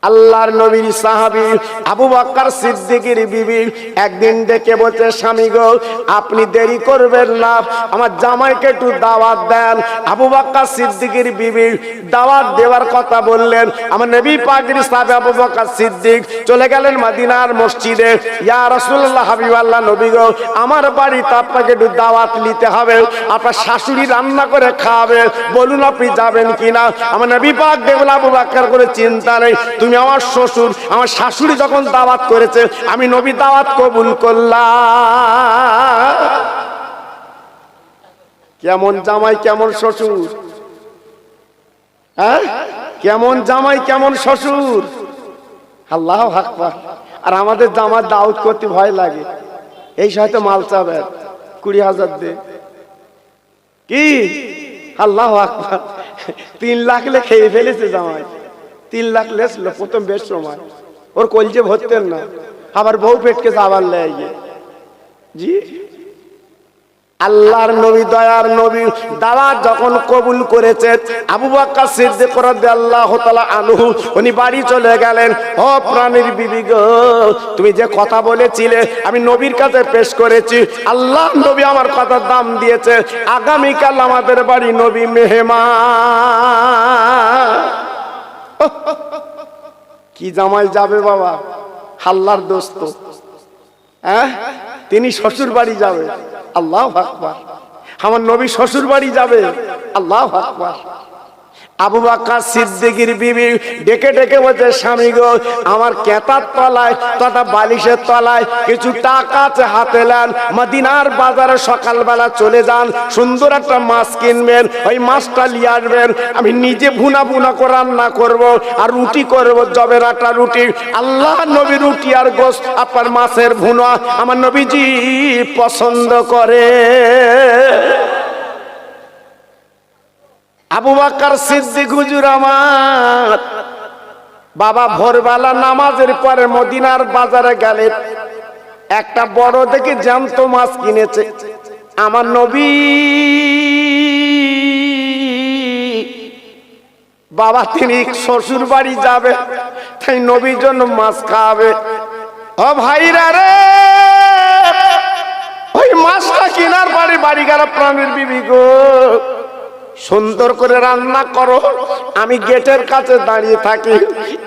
আল্লাহর নবীর সাহাবী আবু বকর সিদ্দিকের বিবি একদিন ডেকে বলছে, স্বামী গো, আপনি দেরি করবেন না, আমার জামাইকে একটু দাওয়াত দেন। আবু বকর সিদ্দিকের বিবি দাওয়াত দেওয়ার কথা বললেন। আমার নবী পাকের সাহাবী আবু বকর সিদ্দিক চলে গেলেন মদিনার মসজিদে। ইয়া রাসূলুল্লাহ, হাবিবাল্লাহ, নবী গো, আমার বাড়িতে আপনাকে একটু দাওয়াত নিতে হবে, আপনার শাশুড়ি রান্না করে খাওয়াবে, বলুন আপনি যাবেন কিনা। আমার নবী পাক দেখলেন আবু বকর করে চিন্তা নেই, তুমি আমার শ্বশুর, আমার শাশুড়ি যখন দাওয়াত করেছে আমি নবী দাওয়াত কবুল করলাম। কেমন জামাই কেমন শ্বশুর, হ্যাঁ, কেমন জামাই কেমন শ্বশুর, আল্লাহু আকবার। আর আমাদের জামার দাওয়াত করতে ভয় লাগে, এই হয়তো মাল চাবে 20,000 দে, কি আল্লাহু আকবার, 3 লাখ লে খেয়ে ফেলেছে জামাই, 3 লাখ লেছিল প্রথম বেশ সময়, ওর কলজে ভরতেন না, আবার বউ পেটকে আবার লেগে। জি, আল্লাহর নবী, দয়ার নবী দাওয়াত যখন কবুল করেছে, আবু বকর সিদ্দিক রাদিয়াল্লাহু তাআলা আনহু উনি বাড়ি চলে গেলেন। ও প্রাণের বিবি গো, তুমি যে কথা বলেছিলে আমি নবীর কাছে পেশ করেছি, আল্লাহ নবী আমার কথার দাম দিয়েছে, আগামীকাল আমাদের বাড়ি নবী মেহমান। কি জামাই যাবে বাবা, আল্লাহর দোস্ত, হ্যাঁ, তিনি শ্বশুর বাড়ি যাবে, আল্লাহু আকবার। আমার নবী শ্বশুর বাড়ি যাবে, আল্লাহু আকবার। আবু বকর সিদ্দিকের বিবি ডেকে ডেকে বলছে, স্বামী গো, আমার কেতার তলায় তথা বালিশের তলায় কিছু টাকা আছে, হাতে নেন, মদিনার বাজারে সকালবেলা চলে যান, সুন্দর একটা মাছ কিনবেন, ওই মাছটা নিয়ে আসবেন, আমি নিজে ভুনা ভুনা করে রান্না করব, আর রুটি করব, জবের আটা রুটি। আল্লাহ নবী রুটি আর গোশত আপনার মাছের ভুনা আমার নবীজি পছন্দ করে। আবু বকর সিদ্দিক হুজুর আমার বাবা ভোরবেলা নামাজের পরে মদিনার বাজারে গেলেন, একটা বড় দেখে জ্যান্ত মাছ কিনেছে। আমার নবী বাবা তিনি শ্বশুর বাড়ি যাবে, তাই নবীর জন্য মাছ খাওয়াবে। ও ভাইরা রে, ওই মাছটা কেনার পরে বাড়ি গেল, প্রাণের বিবি গো, সুন্দর করে রান্না করো, আমি গেটের কাছে দাঁড়িয়ে থাকি,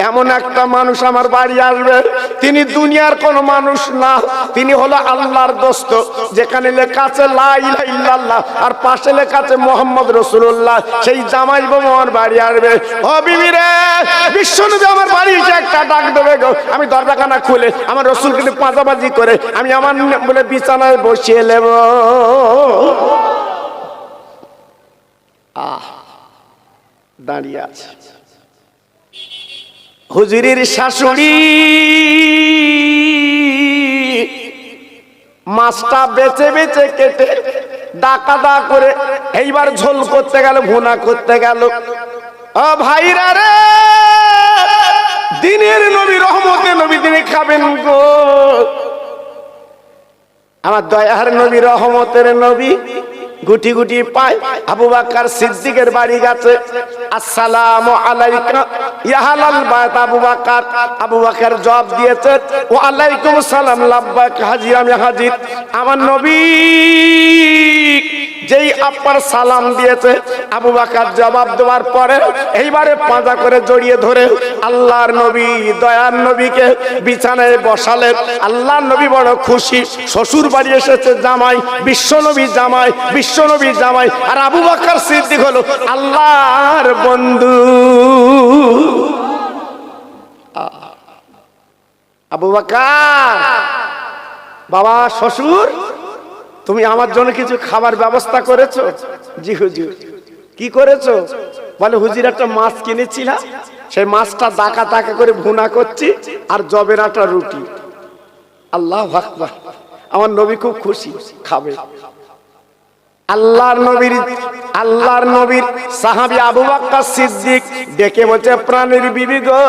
এমন একটা মানুষ আমার বাড়ি আসবে, তিনি দুনিয়ার কোন মানুষ না, তিনি হলো আল্লাহর দোস্ত। যেখানে লেখা আছে লা ইলাহা ইল্লাল্লাহ আর পাশে লেখা আছে মুহাম্মদ রাসূলুল্লাহ, সেই জামাই বউ আমার বাড়ি আসবে। ও বিবি রে, বিশ্বনবী আমার বাড়ি এসে একটা ডাক দেবে গো, আমি দরজাখানা খুলে আমার রাসূলকে পাঁচাবাজি করে আমি আমার বলে বিছানায় বসিয়ে নেব। দাঁড়িয়ে আছে হুজুরের শাশুড়ি, মাছটা বেছে বেছে কেটে ডাকা দা করে এইবার ঝোল করতে গেল, ভুনা করতে গেল। ও ভাইরা রে, দিনের নবী, রহমতের নবী, তিনি খাবেন গো, আমার দয়ার নবী, রহমতের নবী গুটি গুটি পায় আবু বকর সিদ্দিকের বাড়ি গেছে। আসসালামু আলাইকা ইয়া আহলাল বাইত আবু বকর। আবু বকর জবাব দিয়েছে, ওয়া আলাইকুম সালাম, লাব্বাইক হাজির, আমি হাজির। আমার নবী যেই আপনার সালাম দিয়েছে, আবু বকর জবাব দেওয়ার পরে এইবারে পাঁজা করে জড়িয়ে ধরে আল্লাহর নবী, দয়ার নবীকে বিছানায় বসালেন। আল্লাহর নবী বড় খুশি, শ্বশুর বাড়ি এসেছে জামাই, বিশ্বনবী জামাই, বিশ্বনবী জামাই, আর আবু বকর সিদ্দিক হলো আল্লাহর বন্ধু। আবু বকর, বাবা শ্বশুর, তুমি আমার জন্য কিছু খাবার ব্যবস্থা করেছো? জি হুজুর। কি করেছো? বলে হুজুর একটা মাছ কিনেছিলাম, সেই মাছটা দাকা দাকা করে ভুনা করছি আর জবের আটা রুটি। আল্লাহু আকবার, আমার নবী খুব খুশি, খাবে। আল্লাহর নবীর সাহাবী আবু বকর সিদ্দিক ডেকে বলছে, প্রাণের বিবি গো,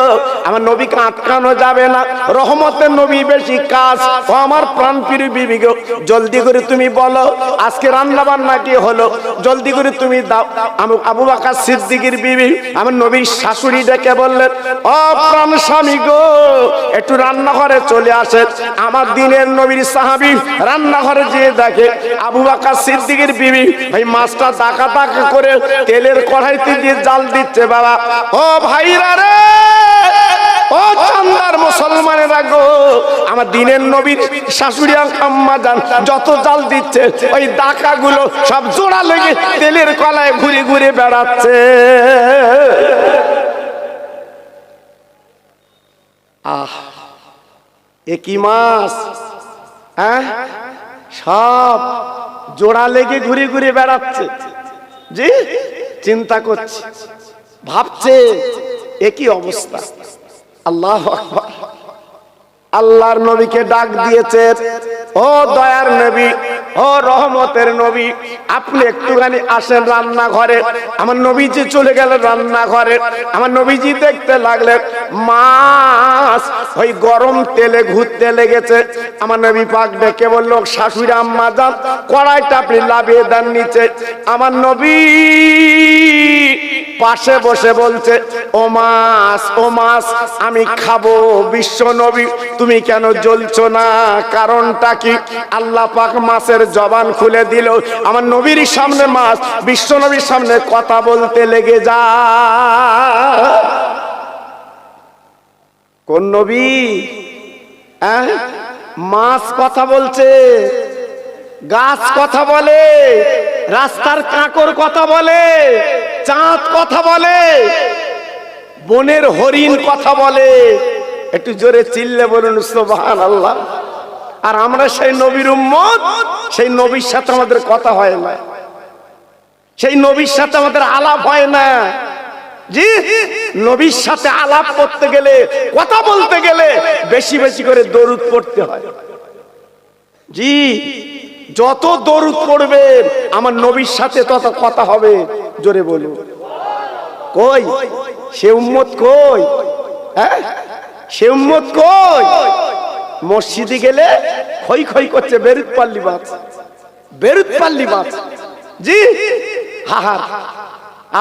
আমার নবীকে আটকানো যাবে না, রহমতের নবী বেশি কাজ, ও আমার প্রাণপ্রিয় বিবি গো, জলদি করে তুমি বলো আজকে রান্না বান্না কি হলো, জলদি করে তুমি দাও। আবু বকর সিদ্দিকের বিবি আমার নবীর শাশুড়ি ডেকে বললেন, ও প্রাণ স্বামী গো, একটু রান্নাঘরে চলে আসে। আমার দিনের নবীর সাহাবী রান্নাঘরে যেয়ে দেখে আবু বকর সিদ্দিকের বিবি ভাই মাছটা দাকা দাকা করে তেলের কড়াইতে দিয়ে জাল দিচ্ছে। বাবা ও ভাইরা রে, ও চান্দার মুসলমানেরা গো, আমার দিনের নবীর শাশুড়ি আম্মা জান যত জাল দিচ্ছে ওই দাকাগুলো সব জোড়া লেগে তেলের কলায় ঘুরে ঘুরে বেড়াচ্ছে। আহ, এ কি মাছ, হ্যাঁ, সব জোড়া লেগে ঘুরে ঘুরে বেড়াচ্ছে। জি, চিন্তা করছে, ভাবছে এ কি অবস্থা। আল্লাহু আকবার। আল্লাহর নবীকে ডাক দিয়েছে, ও দয়ার নবী, ও রহমতের নবী, আপনি একটুখানি আসেন রান্নাঘরে। আমার নবীজি চলে গেল রান্নাঘরে। আমার নবীজি দেখতে লাগলেন মাছ ওই গরম তেলে ঘুরতে লেগেছে। আমার নবী পাক ডেকে বলল, শাশুড়ি আম্মা যান, কড়াইটা আপনি লাভিয়ে দেন নিচে। আমার নবী পাশে বসে বলছে, ও মাছ, ও মাছ, আমি খাবো। বিশ্ব নবী তুমি কেন জ্বলছো না, কারণটা কি? আল্লাহ পাক মাছের জবান খুলে দিল। আমার নবীর সামনে মাছ বিশ্ব নবীর সামনে কথা বলতে লেগে যা। কোন নবী? মাছ কথা বলছে, গাছ কথা বলে, রাস্তার কাঁকর কথা বলে, চাঁদ কথা বলে, বনের হরিণ কথা বলে। একটু জোরে চিল্লে বলুন সুবহানাল্লাহ। আর আমরা সেই নবীর উম্মত, সেই নবীর সাথে আমাদের কথা হয় না, সেই নবীর সাথে আমাদের আলাপ হয় না। জি, নবীর সাথে আলাপ করতে গেলে, কথা বলতে গেলে বেশি বেশি করে দরুদ পড়তে হয়। জি, যত দরুদ পড়বেন আমার নবীর সাথে তত কথা হবে। জোরে বলুন। কই সে উম্মত, কই? হ্যাঁ, সে উম্মত কই? মসজিদে গেলে খই খই করছে, বেরুত পাল্লি মাছ, বেরুত পাল্লি মাছ। জি, হা,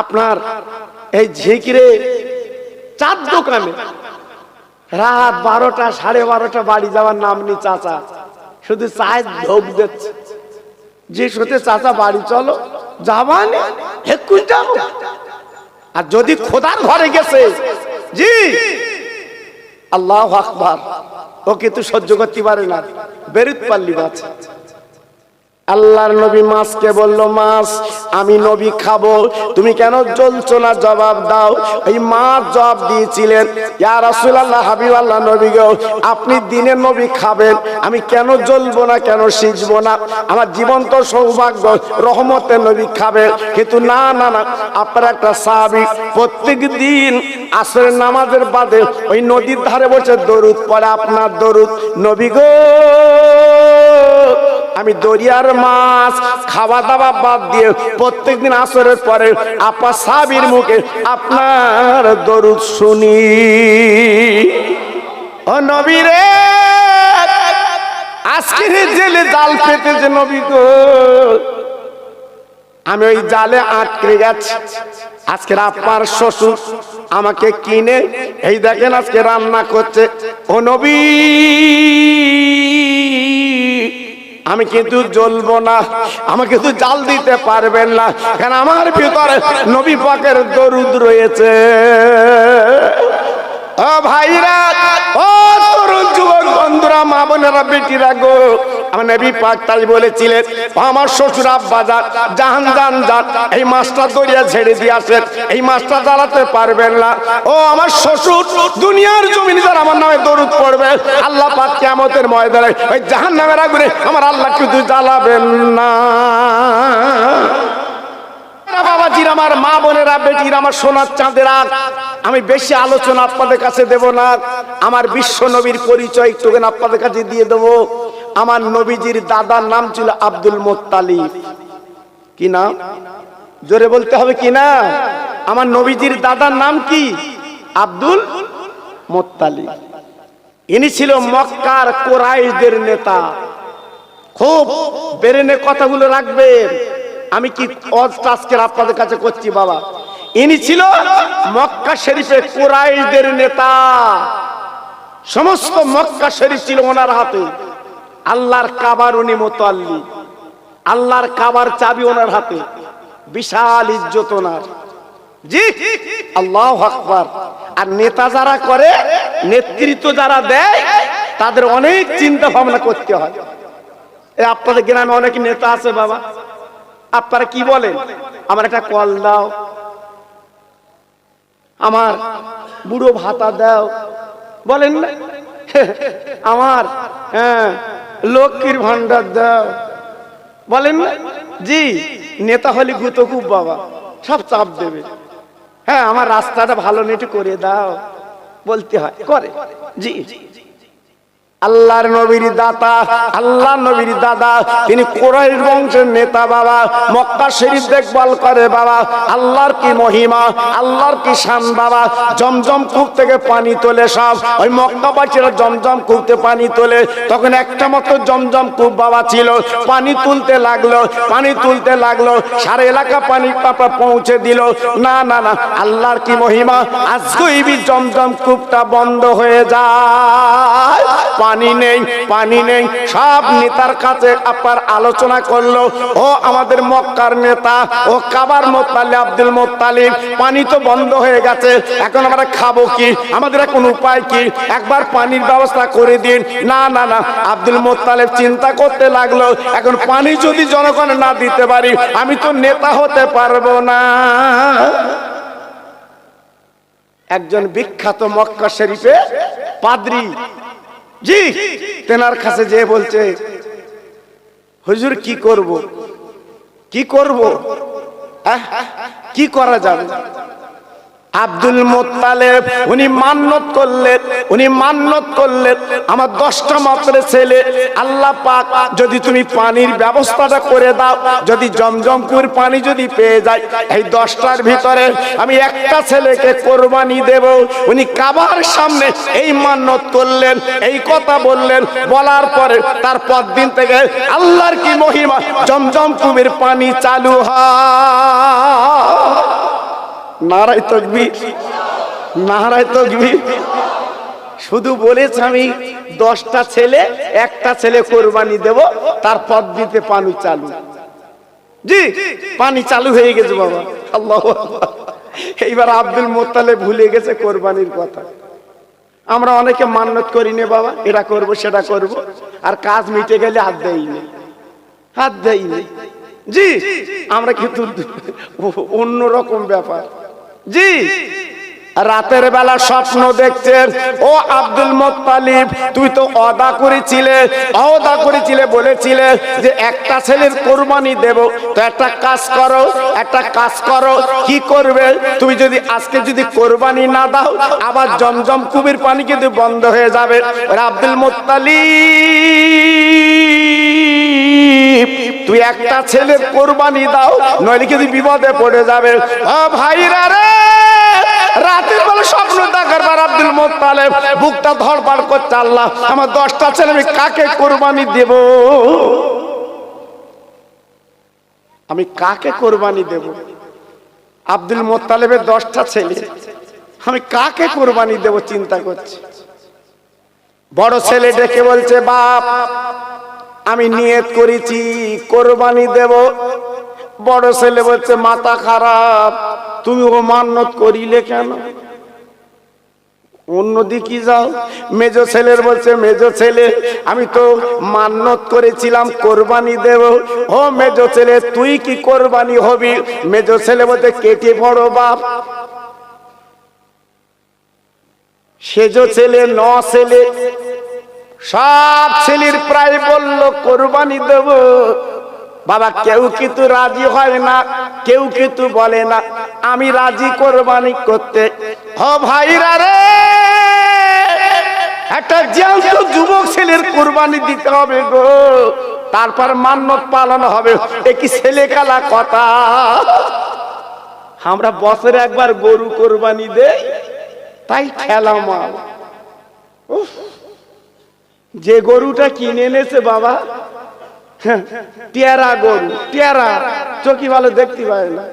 আপনার এই ঝিকিরে চার দোকানে রাত 12টা, 12:30 বাড়ি যাওয়ার নাম নি চাচা, শুধু চায় ঢোক দিচ্ছে। যে সাথে চাচা বাড়ি চলো, যাবানি এক্ষুনি যাবো। আর যদি খোদার ঘরে গেছে, জি আল্লাহু আকবার, ও কিন্তু সহ্য করতে পারে না, বেরুত পাল্লি মাছ। আল্লাহর নবী মাছকে বলল, মাছ আমি নবী খাবো, তুমি কেন জ্বলছো না, জবাব দাও। এই মাছ জবাব দিয়েছিলেন, ইয়া রাসূলুল্লাহ, হাবিবাল্লাহ নবী গো, আপনি দিনের নবী খাবেন, আমি কেন জ্বলবো না, কেন সিজবো না? আমার জীবন্ত সৌভাগ্য রহমতের নবী খাবে। কিন্তু না না না, আপনার একটা সাহাবী প্রত্যেক দিন আসরের নামাজের বাদে ওই নদীর ধারে বসে দরুদ পড়ে, আপনার দরুদ। নবী গো, আমি দরিয়ার মাছ খাওয়া দাওয়া বাদ দিয়ে প্রত্যেকদিন আসরের পরে আপা সাহাবীর মুখে আপনার দরুদ শুনি। ও নবী রে, আজকে জেলে জাল পেতেছে নবী গো, আমি ওই জালে আটকে গেছি। আজকে আপনার শ্বশুর আমাকে কিনে এই দেখেন আজকে রান্না করছে। ও নবী, আমি কিন্তু জ্বলবো না, আমাকে কিন্তু জাল দিতে পারবেন না, কারণ আমার ভিতরে নবী পাকের দরুদ রয়েছে। ও ভাইরা, ও তরুণ যুবক বন্ধুরা, মা বোনেরা, বেটিরা গো, আমার নবী পাক তাই বলেছিলেন, আমার শ্বশুর আব্বা জান জান জান এই মাছটা দরিয়া ছেড়ে দিয়ে আসেন, এই মাছটা জ্বালাতে পারবেন না। ও আমার শ্বশুর দুনিয়ার জমিনে যারা আমার নামে দরুদ পড়বে, আল্লাহ পাক কিয়ামতের ময়দানে ওই জাহান্নামের আগুনে আমার আল্লাহ কিন্তু জ্বালাবেন না। বাবাজির, আমার মা বোনেরা, বেটির, আমার সোনার চাঁদেরা, আমি বেশি আলোচনা আপনাদের কাছে দেব না। আমার বিশ্ব নবীর পরিচয় একটুখানি আপনাদের কাছে দিয়ে দেব। আমার নবীজির দাদার নাম ছিল আব্দুল মুত্তালিব। কি নাম? জোরে বলতে হবে কি না? আমার নবীজির দাদার নাম কি? Abdul Muttalib. ইনি ছিল মক্কার কুরাইশদের নেতা। খুব বেরেনে কথাগুলো রাখবেন। আমি কি আজকের আপনাদের কাছে করছি বাবা। ইনি ছিল মক্কা শরীফে কুরাইশদের নেতা। সমস্ত মক্কা শরীফ ছিল ওনার হাতে। আল্লাহর কাবার উনি মুতাল্লি, আল্লাহর কাবার চাবি ওনার হাতে। বিশাল ইজ্জত ওনার। জি, আল্লাহু আকবার। আর নেতা যারা করে, নেতৃত্ব যারা দেয়, তাদের অনেক চিন্তা ভাবনা করতে হয়। আপনাদের গ্রামে অনেক নেতা আছে বাবা, আপনারা কি বলেন? আমার একটা কল দাও, আমার বুড়ো ভাতা দাও, বলেন না? আমার লক্ষ্মীর ভান্ডার দাও, বলেন না? জি, নেতা হলে গুতো খুব বাবা, সব চাপ দেবে। হ্যাঁ, আমার রাস্তাটা ভালো নেটে করে দাও, বলতে হয়, করে। জি, আল্লাহর নবীর দাতা, আল্লাহ নবীর দাদা, তিনি কুরাইশ বংশের নেতা বাবা। মক্কা শরীফ দেখভাল করে বাবা। আল্লাহর কি মহিমা, আল্লাহর কি শান বাবা। জমজম কূপ থেকে পানি তোলে সব। ওই মক্কাবাসীরা জমজম কূপতে পানি তোলে। তখন একটা মাত্র জমজম কূপ বাবা ছিল। পানি তুলতে লাগলো, পানি তুলতে লাগলো, সারা এলাকা পানি পাপা পৌঁছে দিল। না না না, আল্লাহর কি মহিমা। আজকেই জমজম কূপটা বন্ধ হয়ে যায়, পানি নেই, পানি নেই। সব নেতার কাছে আপনার আলোচনা করলো, ও আমাদের মক্কার নেতা, ও কাবার মুত্তালিব, আব্দুল মুত্তালিব, পানি তো বন্ধ হয়ে গেছে, এখন আমরা খাবো কি? আমাদের এখন উপায় কি? একবার পানির ব্যবস্থা করে দিন। না না না, আব্দুল মুত্তালিব চিন্তা করতে লাগলো, এখন পানি যদি জনগণ না দিতে পারি, আমি তো নেতা হতে পারবো না। একজন বিখ্যাত মক্কা শরীফে পাদ্রী, জি, তেনার কাছে যে বলছে, হুজুর কি করব, কি করব, কি করা যাবে? আব্দুল মুত্তালিব উনি মান্নত করলেন, উনি মান্নত করলেন, আমার 10টা মাত্র ছেলে, আল্লাহ পাক যদি তুমি পানির ব্যবস্থাটা করে দাও, যদি জমজম কুর পানি যদি পেয়ে যায়, এই 10টার ভিতরে আমি একটা ছেলেকে কোরবানি দেব। উনি কাবার সামনে এই মান্নত করলেন, এই কথা বললেন। বলার পরে তারপর দিন থেকে আল্লাহর কি মহিমা, জমজম কুবের পানি চালু হয়। নারায়ে তাকবীর, নারায়ে তাকবীর। শুধু বলেছে আমি 10টা ছেলে, একটা ছেলে কোরবানি দেব, তারপর দিতে পানি চালু। জি, পানি চালু হয়ে গেছে বাবা। আল্লাহু আকবার। এইবার আব্দুল মুত্তালিব ভুলে গেছে কোরবানির কথা। আমরা অনেকে মান্নত করি নে বাবা, এটা করব সেটা করব, আর কাজ মিটে গেলে হাত দেইনি, হাত দেইনি। জি, আমরা কিন্তু অন্যরকম ব্যাপার। জি, রাতের বেলা স্বপ্ন দেখছেন, ও আব্দুল মুত্তালিব, তুই তো ওয়াদা করেছিলে, বলেছিলে যে একটা ছেলের কোরবানি দেব। তো একটা কাজ করো, একটা কাজ করো। কি করবে? তুমি যদি আজকে যদি কোরবানি না দাও, আবার জমজম কুবের পানি কিন্তু বন্ধ হয়ে যাবে। আব্দুল মুত্তালিব, তুই একটা ছেলের কোরবানি দাও, নইলে কিন্তু বিপদে পড়ে যাবে। ও ভাইরা রে, রাতের বেলা স্বপ্ন দেখার পর আব্দুল মুত্তালিব বুকটা ধড়ফড় করছে, আল্লাহ আমার 10টা ছেলে, আমি কাকে কোরবানি দেব? আমি কাকে কোরবানি দেব? আব্দুল মুত্তালিবের 10টা ছেলে, আমি কাকে কোরবানি দেব চিন্তা করছি। বড় ছেলে ডেকে বলছে, বাপ আমি নিয়ত করেছি কোরবানি দেব। বড় ছেলে বলছে, মাথা খারাপ, তুমি ও মান্নত করিলে কেন? অন্যদিকে যাও। মেজো ছেলের বলছে, মেজো ছেলে আমি তো মান্নত করেছিলাম কোরবানি দেব। ও মেজো ছেলে, তুই কি কোরবানি হবি? মেজো ছেলে বলছে, কেটে বড় বাপ। সেজো ছেলে, 9 ছেলে, সব ছেলের প্রায় বলল কোরবানি দেব। বাবা কেউ কিন্তু রাজি হয় না, কেউ কিন্তু বলে না আমি রাজি কোরবানি করতে। ও ভাইরা রে, একটা জ্যান্ত যুবক ছেলের কোরবানি দিতে হবে গো। তারপর মান্নত পালন হবে। এ কি ছেলে কালা কথা? আমরা বছরে একবার গরু কোরবানি দেই, তাই ঠেলা মাল। যে গরুটা কিনে এনেছে বাবা, টেরা গরু, টেরা, চোখি ভালো দেখতে পায় না।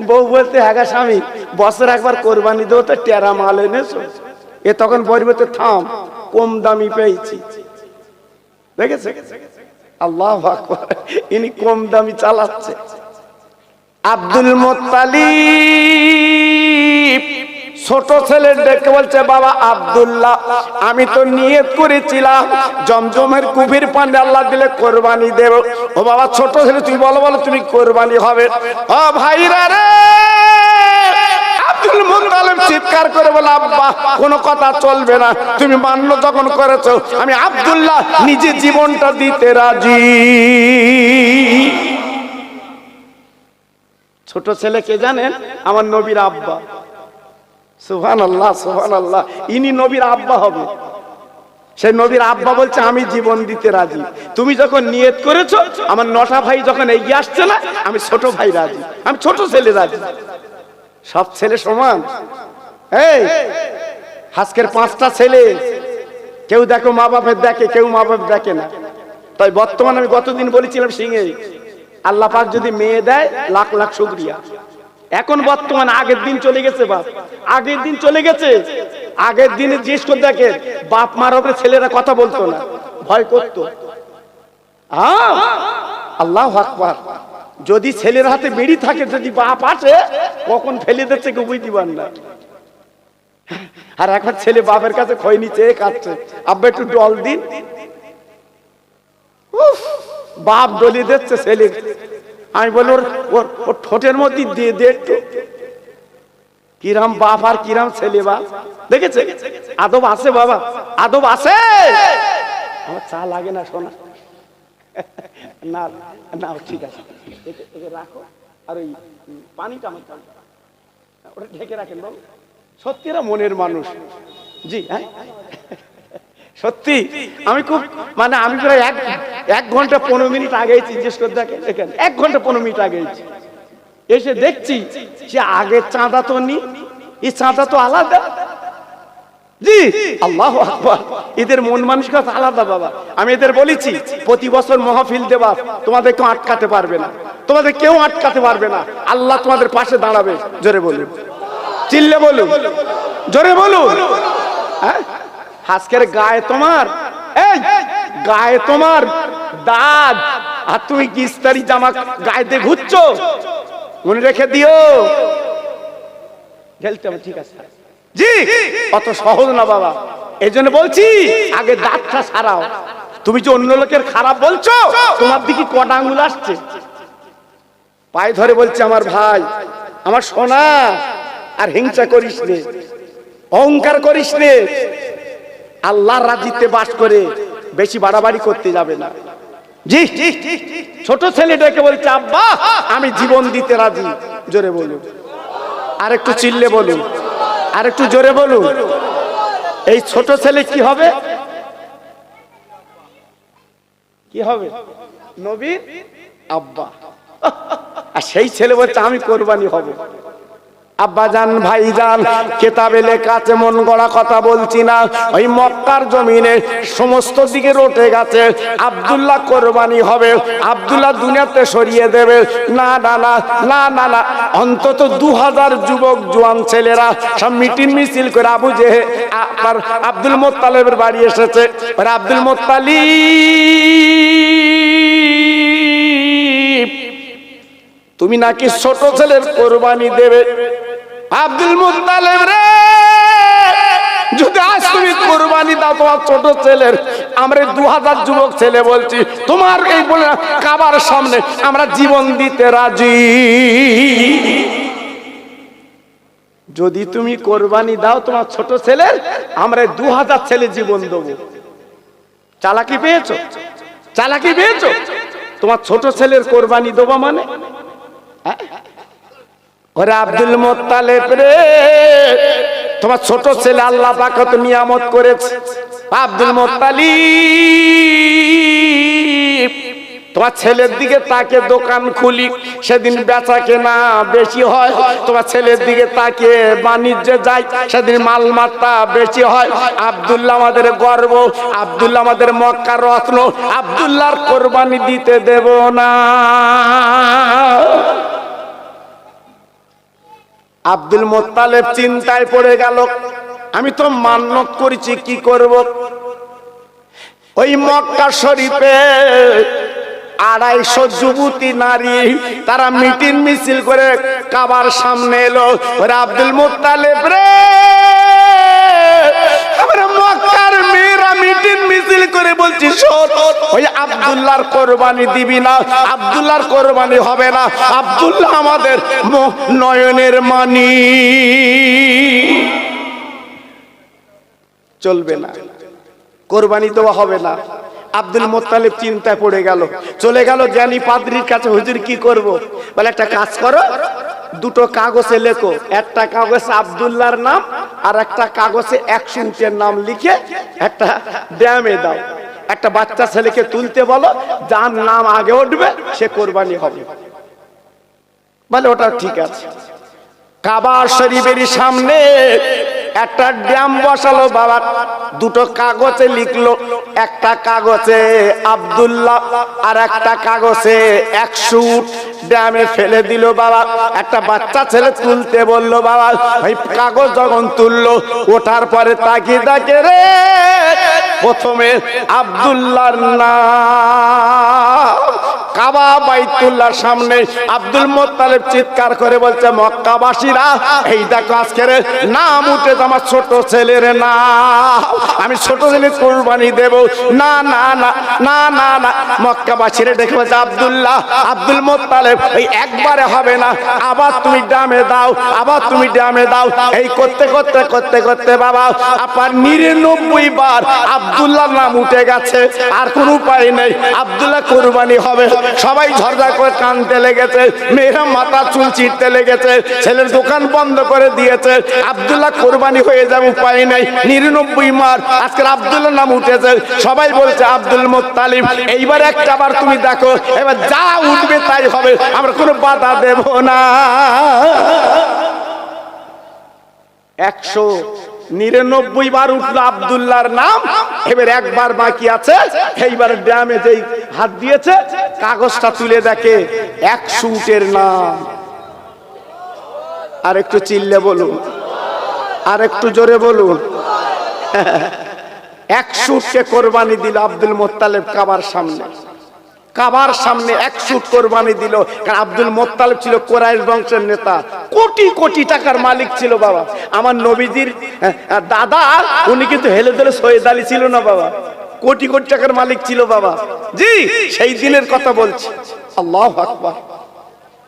বউ বলতে হ্যাঁ স্বামী, বছর একবার কোরবানি দেবো, তো টেরা মাল এনেছো। এ তখন বলবে তো থাম, কম দামি পেয়েছি। দেখেছে? আল্লাহু আকবার, ইনি কম দামি চালাচ্ছে। আব্দুল মুত্তালিব ছোট ছেলে ডেকে বলছে, বাবা আব্দুল্লাহ, আমি তো নিয়ত করেছিলাম জমজমের কুফির পান্ডে আল্লাহ দিলে কোরবানি দেব। ও বাবা ছোট ছেলে, তুই বলো বলো তুমি কোরবানি হবে? ও ভাইরা রে, আব্দুল মুত্তালিব চিৎকার করে বলে, আব্বা কোনো কথা চলবে না, তুমি মান্য যখন করেছো, আমি আব্দুল্লাহ নিজে জীবনটা দিতে রাজি। ছোট ছেলে কে জানেন? আমার নবীর আব্বা। সুবহানাল্লাহ, সুবহানাল্লাহ, ইনি নবীর আব্বা হবে। সে নবীর আব্বা বলছে, আমি জীবন দিতে রাজি। তুমি যখন নিয়ত করেছো, আমার 9টা ভাই যখন এগিয়ে আসছে না, আমি ছোট ভাই রাজি, আমি ছোট ছেলে রাজি। সব ছেলে সমান? এই আজকের 5টা ছেলে, কেউ দেখো মা বাপের দেখে, কেউ মা বাপ দেখে না। তাই বর্তমানে আমি গতদিন বলেছিলাম সিংহে, আল্লাহ পাক যদি মেয়ে দেয় লাখ লাখ শুকরিয়া। এখন বর্তমানে, আগের দিন চলে গেছে বাপ, আগের দিন চলে গেছে। আগের দিনে জিজ্ঞেস করে দেখে, বাপ মার উপরে ছেলেরা কথা বলতো না, ভয় করতো। আল্লাহু আকবার। যদি ছেলের হাতে বিড়ি থাকে, যদি বাপ আসে, কখন ফেলে দিচ্ছে কেউ বুঝতে পার না। আর এখন ছেলে বাপের কাছে খৈনি চেয়ে খাচ্ছে, আব্বা একটু ডল দিন। বাপ ডলি দিচ্ছে ছেলে। আমি বলি, ওর ঠোঁটের মধ্যে দিয়ে দে একটু। কিরাম বাপ আর কিরাম ছেলে বাপ, দেখেছে? আদব আছে বাবা, আদব আছে। আমার চা লাগে না শোনা, না না ঠিক আছে, রাখো। আর ওই পানিটা আমার ওটা ঢেকে রাখেন বাবু। সত্যিরা মনের মানুষ। জি হ্যাঁ, সত্যি আমি খুব, মানে আমি প্রায় 1 ঘন্টা 15 মিনিট আগে জিজ্ঞেস করে দেখেন, 1 ঘন্টা 15 মিনিট আগে এসে দেখছি যে আগের চাঁদা তো নি, এই চাঁদা তো আলাদা। জি আল্লাহু আকবার, এদের মন মানসিকতা আলাদা বাবা। আমি এদের বলেছি, প্রতি বছর মাহফিল দেবা, তোমাদের কেউ আটকাতে পারবে না, তোমাদের কেউ আটকাতে পারবে না। আল্লাহ তোমাদের পাশে দাঁড়াবে। জোরে বলুন, চিল্লে বলুন, জোরে বলুন। হ্যাঁ, আজকের গায়ে তোমার, এই গায়ে তোমার দাগ, আর তুমি কি ইস্তারি জামা গায়েতে ঘুরছো, মনে রেখে দিও। খেলতে হবে, ঠিক আছে জি, অত সহজ না বাবা। এই জন্য বলছি, আগে দাঁতটা সারাও। তুমি যে অন্য লোকের খারাপ বলছো, তোমার দিকে কটা আঙ্গুল আসছে। পায়ে ধরে বলছে, আমার ভাই, আমার সোনা, আর হিংসা করিস নে, অহংকার করিস নে। আল্লাহর রাজিতে বাস করে বেশি বাড়াবাড়ি করতে যাবে না। জি, ছোট ছেলে ডেকে বলছে, আব্বা আমি জীবন দিতে রাজি। জোরে বলুন, আর একটু চিল্লে বলুন, আর একটু জোরে বলুন। এই ছোট ছেলে কি হবে? কি হবে? নবীর আব্বা। আর সেই ছেলে বলছে, আমি কোরবানি হব। আব্বা জান, ভাই জান, কেতাবে লেখা আছে, মন গড়া কথা বলছি না। ওই মক্কার জমিনে সমস্ত দিকে রটে গেছে, আব্দুল্লাহ কোরবানি হবে, আব্দুল্লাহ দুনিয়াতে সরিয়ে দেবে। না না না না না না, অন্তত 2000 যুবক জোয়ান ছেলেরা সব মিটিং মিছিল করে আব্দুল মুত্তালিবের বাড়ি এসেছে। আব্দুল মুত্তালিব, তুমি নাকি ছোট ছেলের কোরবানি দেবে। আব্দুল মুত্তালিব রে, যদি আজ তুমি কোরবানি দাও তোমার ছোট ছেলের, আমরা 2000 যুবক ছেলে বলছি, তোমার এই বলে কাবার সামনে আমরা জীবন দিতে রাজি। যদি তুমি কোরবানি দাও তোমার ছোট ছেলের, আমরা 2000 ছেলে জীবন দেবো। চালাকি পেয়েছো, চালাকি পেয়েছো। তোমার ছোট ছেলের কোরবানি দেবো মানে? ওরে আব্দুল মুত্তালিব রে, তোমার ছোট ছেলে আল্লাহ পাক কত নিয়ামত করেছে। আব্দুল মুত্তালিব তোমার ছেলের দিকে তাকে দোকান খুলি, সেদিন বেচা কেনা বেশি হয়। তোমার ছেলের দিকে তাকে বাণিজ্যে যাই, সেদিন মালমাত্রা বেশি হয়। আব্দুল্লাহ আমাদের গর্ব, আব্দুল্লাহ আমাদের মক্কার রত্ন, আব্দুল্লাহর কোরবানি দিতে দেব না। আব্দুল মুত্তালিব চিন্তায় পড়ে গেল, আমি তো মান্নত করেছি, কি করব? ওই মক্কা শরীফে 250 যুবতী নারী তারা মিটিং মিছিল করে কাবার সামনে এলো। ওরে আব্দুল মুত্তালিব রে, আমরা মক্কার মেয়েরা মিটিং মিছিল করে বলছি, শোন, ওই আব্দুল্লাহর কোরবানি দিবি না, আব্দুল্লাহর কোরবানি হবে না, আব্দুল্লাহ আমাদের নয়নের মানি, চলবে না, কোরবানি দেওয়া হবে না। আব্দুল মুত্তালিব চিন্তায় পড়ে গেল, চলে গেল জ্ঞানী পাদ্রীর কাছে। হুজুর কি করব? বলে একটা কাজ করো, দুটো কাগজে লেখো, একটা কাগজে আব্দুল্লাহর নাম আর একটা কাগজে 100 উটের নাম লিখে একটা ড্যামে দাও, একটা বাচ্চা ছেলেকে তুলতে বলো, যার নাম আগে উঠবে সে কোরবানি হবে। বলে ওটা ঠিক আছে। কাবা শরীফের সামনে একটা ড্যাম বসালো বাবা, দুটো কাগজে লিখলো, একটা কাগজে আব্দুল্লাহ আর একটা কাগজে 100 উট ড্যামে ফেলে দিল বাবা। একটা বাচ্চা ছেলে তুলতে বললো বাবা, ওই কাগজ যখন তুললো, ওঠার পরে তাকিয়ে দেখে রে, প্রথমে আব্দুল্লাহর নাম। কাবা বাইতুল্লাহর সামনে আব্দুল মুত্তালিব চিৎকার করে বলছে, মক্কাবাসীরা এই দেখো আজকের নাম উঠে আমার ছোট ছেলের নাম, আমি ছোট ছেলে কোরবানি দেব না। না না না না না, মক্কাবাসীরা দেখে বলছে, আব্দুল্লাহ, আব্দুল মুত্তালিব, এই একবারে হবে না, আবার তুমি ড্যামে দাও, আবার তুমি ড্যামে দাও। এই করতে করতে করতে করতে বাবা আপনার 99 বার আব্দুল্লাহর নাম উঠে গেছে, আর কোনো উপায় নেই, আব্দুল্লাহ কোরবানি হবে। সবাই ঝরঝর করে কাঁদতে লেগেছে, মেয়েরা মাথা চুল ছিঁড়তে লেগেছে, ছেলের দোকান বন্ধ করে দিয়েছে, আব্দুল্লাহ কোরবানি হয়ে যাবে, উপায় নেই। 99 মার আজকের আব্দুল্লাহর নাম উঠেছে, সবাই বলছে আব্দুল মুত্তালিব, এইবার একটা বার তুমি দেখো, এবার যা উঠবে তাই হবে, আমরা কোনো বাধা দেব না। 199 বার উঠলো আব্দুল্লাহর নাম, এবার একবার বাকি আছে। এইবার ড্যামে যেই হাত দিয়েছে, কাগজটা তুলে দেখে 100 উটের নাম। আর একটু চিল্লে বলুন, আর একটু জোরে বলুন। 100 উটকে কোরবানি দিল আব্দুল মুত্তালিব কাবার সামনে। কাবার সামনে 100 উট কোরবানি দিল, কারণ আব্দুল মুত্তালিব ছিল কুরাইশ বংশের নেতা, কোটি কোটি টাকার মালিক ছিল বাবা। আমার নবীজির দাদা, উনি কিন্তু হেলে দোলে সৈয়দ আলী ছিল না বাবা, কোটি কোটি টাকার মালিক ছিল বাবা। জি, সেই দিনের কথা বলছি। আল্লাহু আকবার।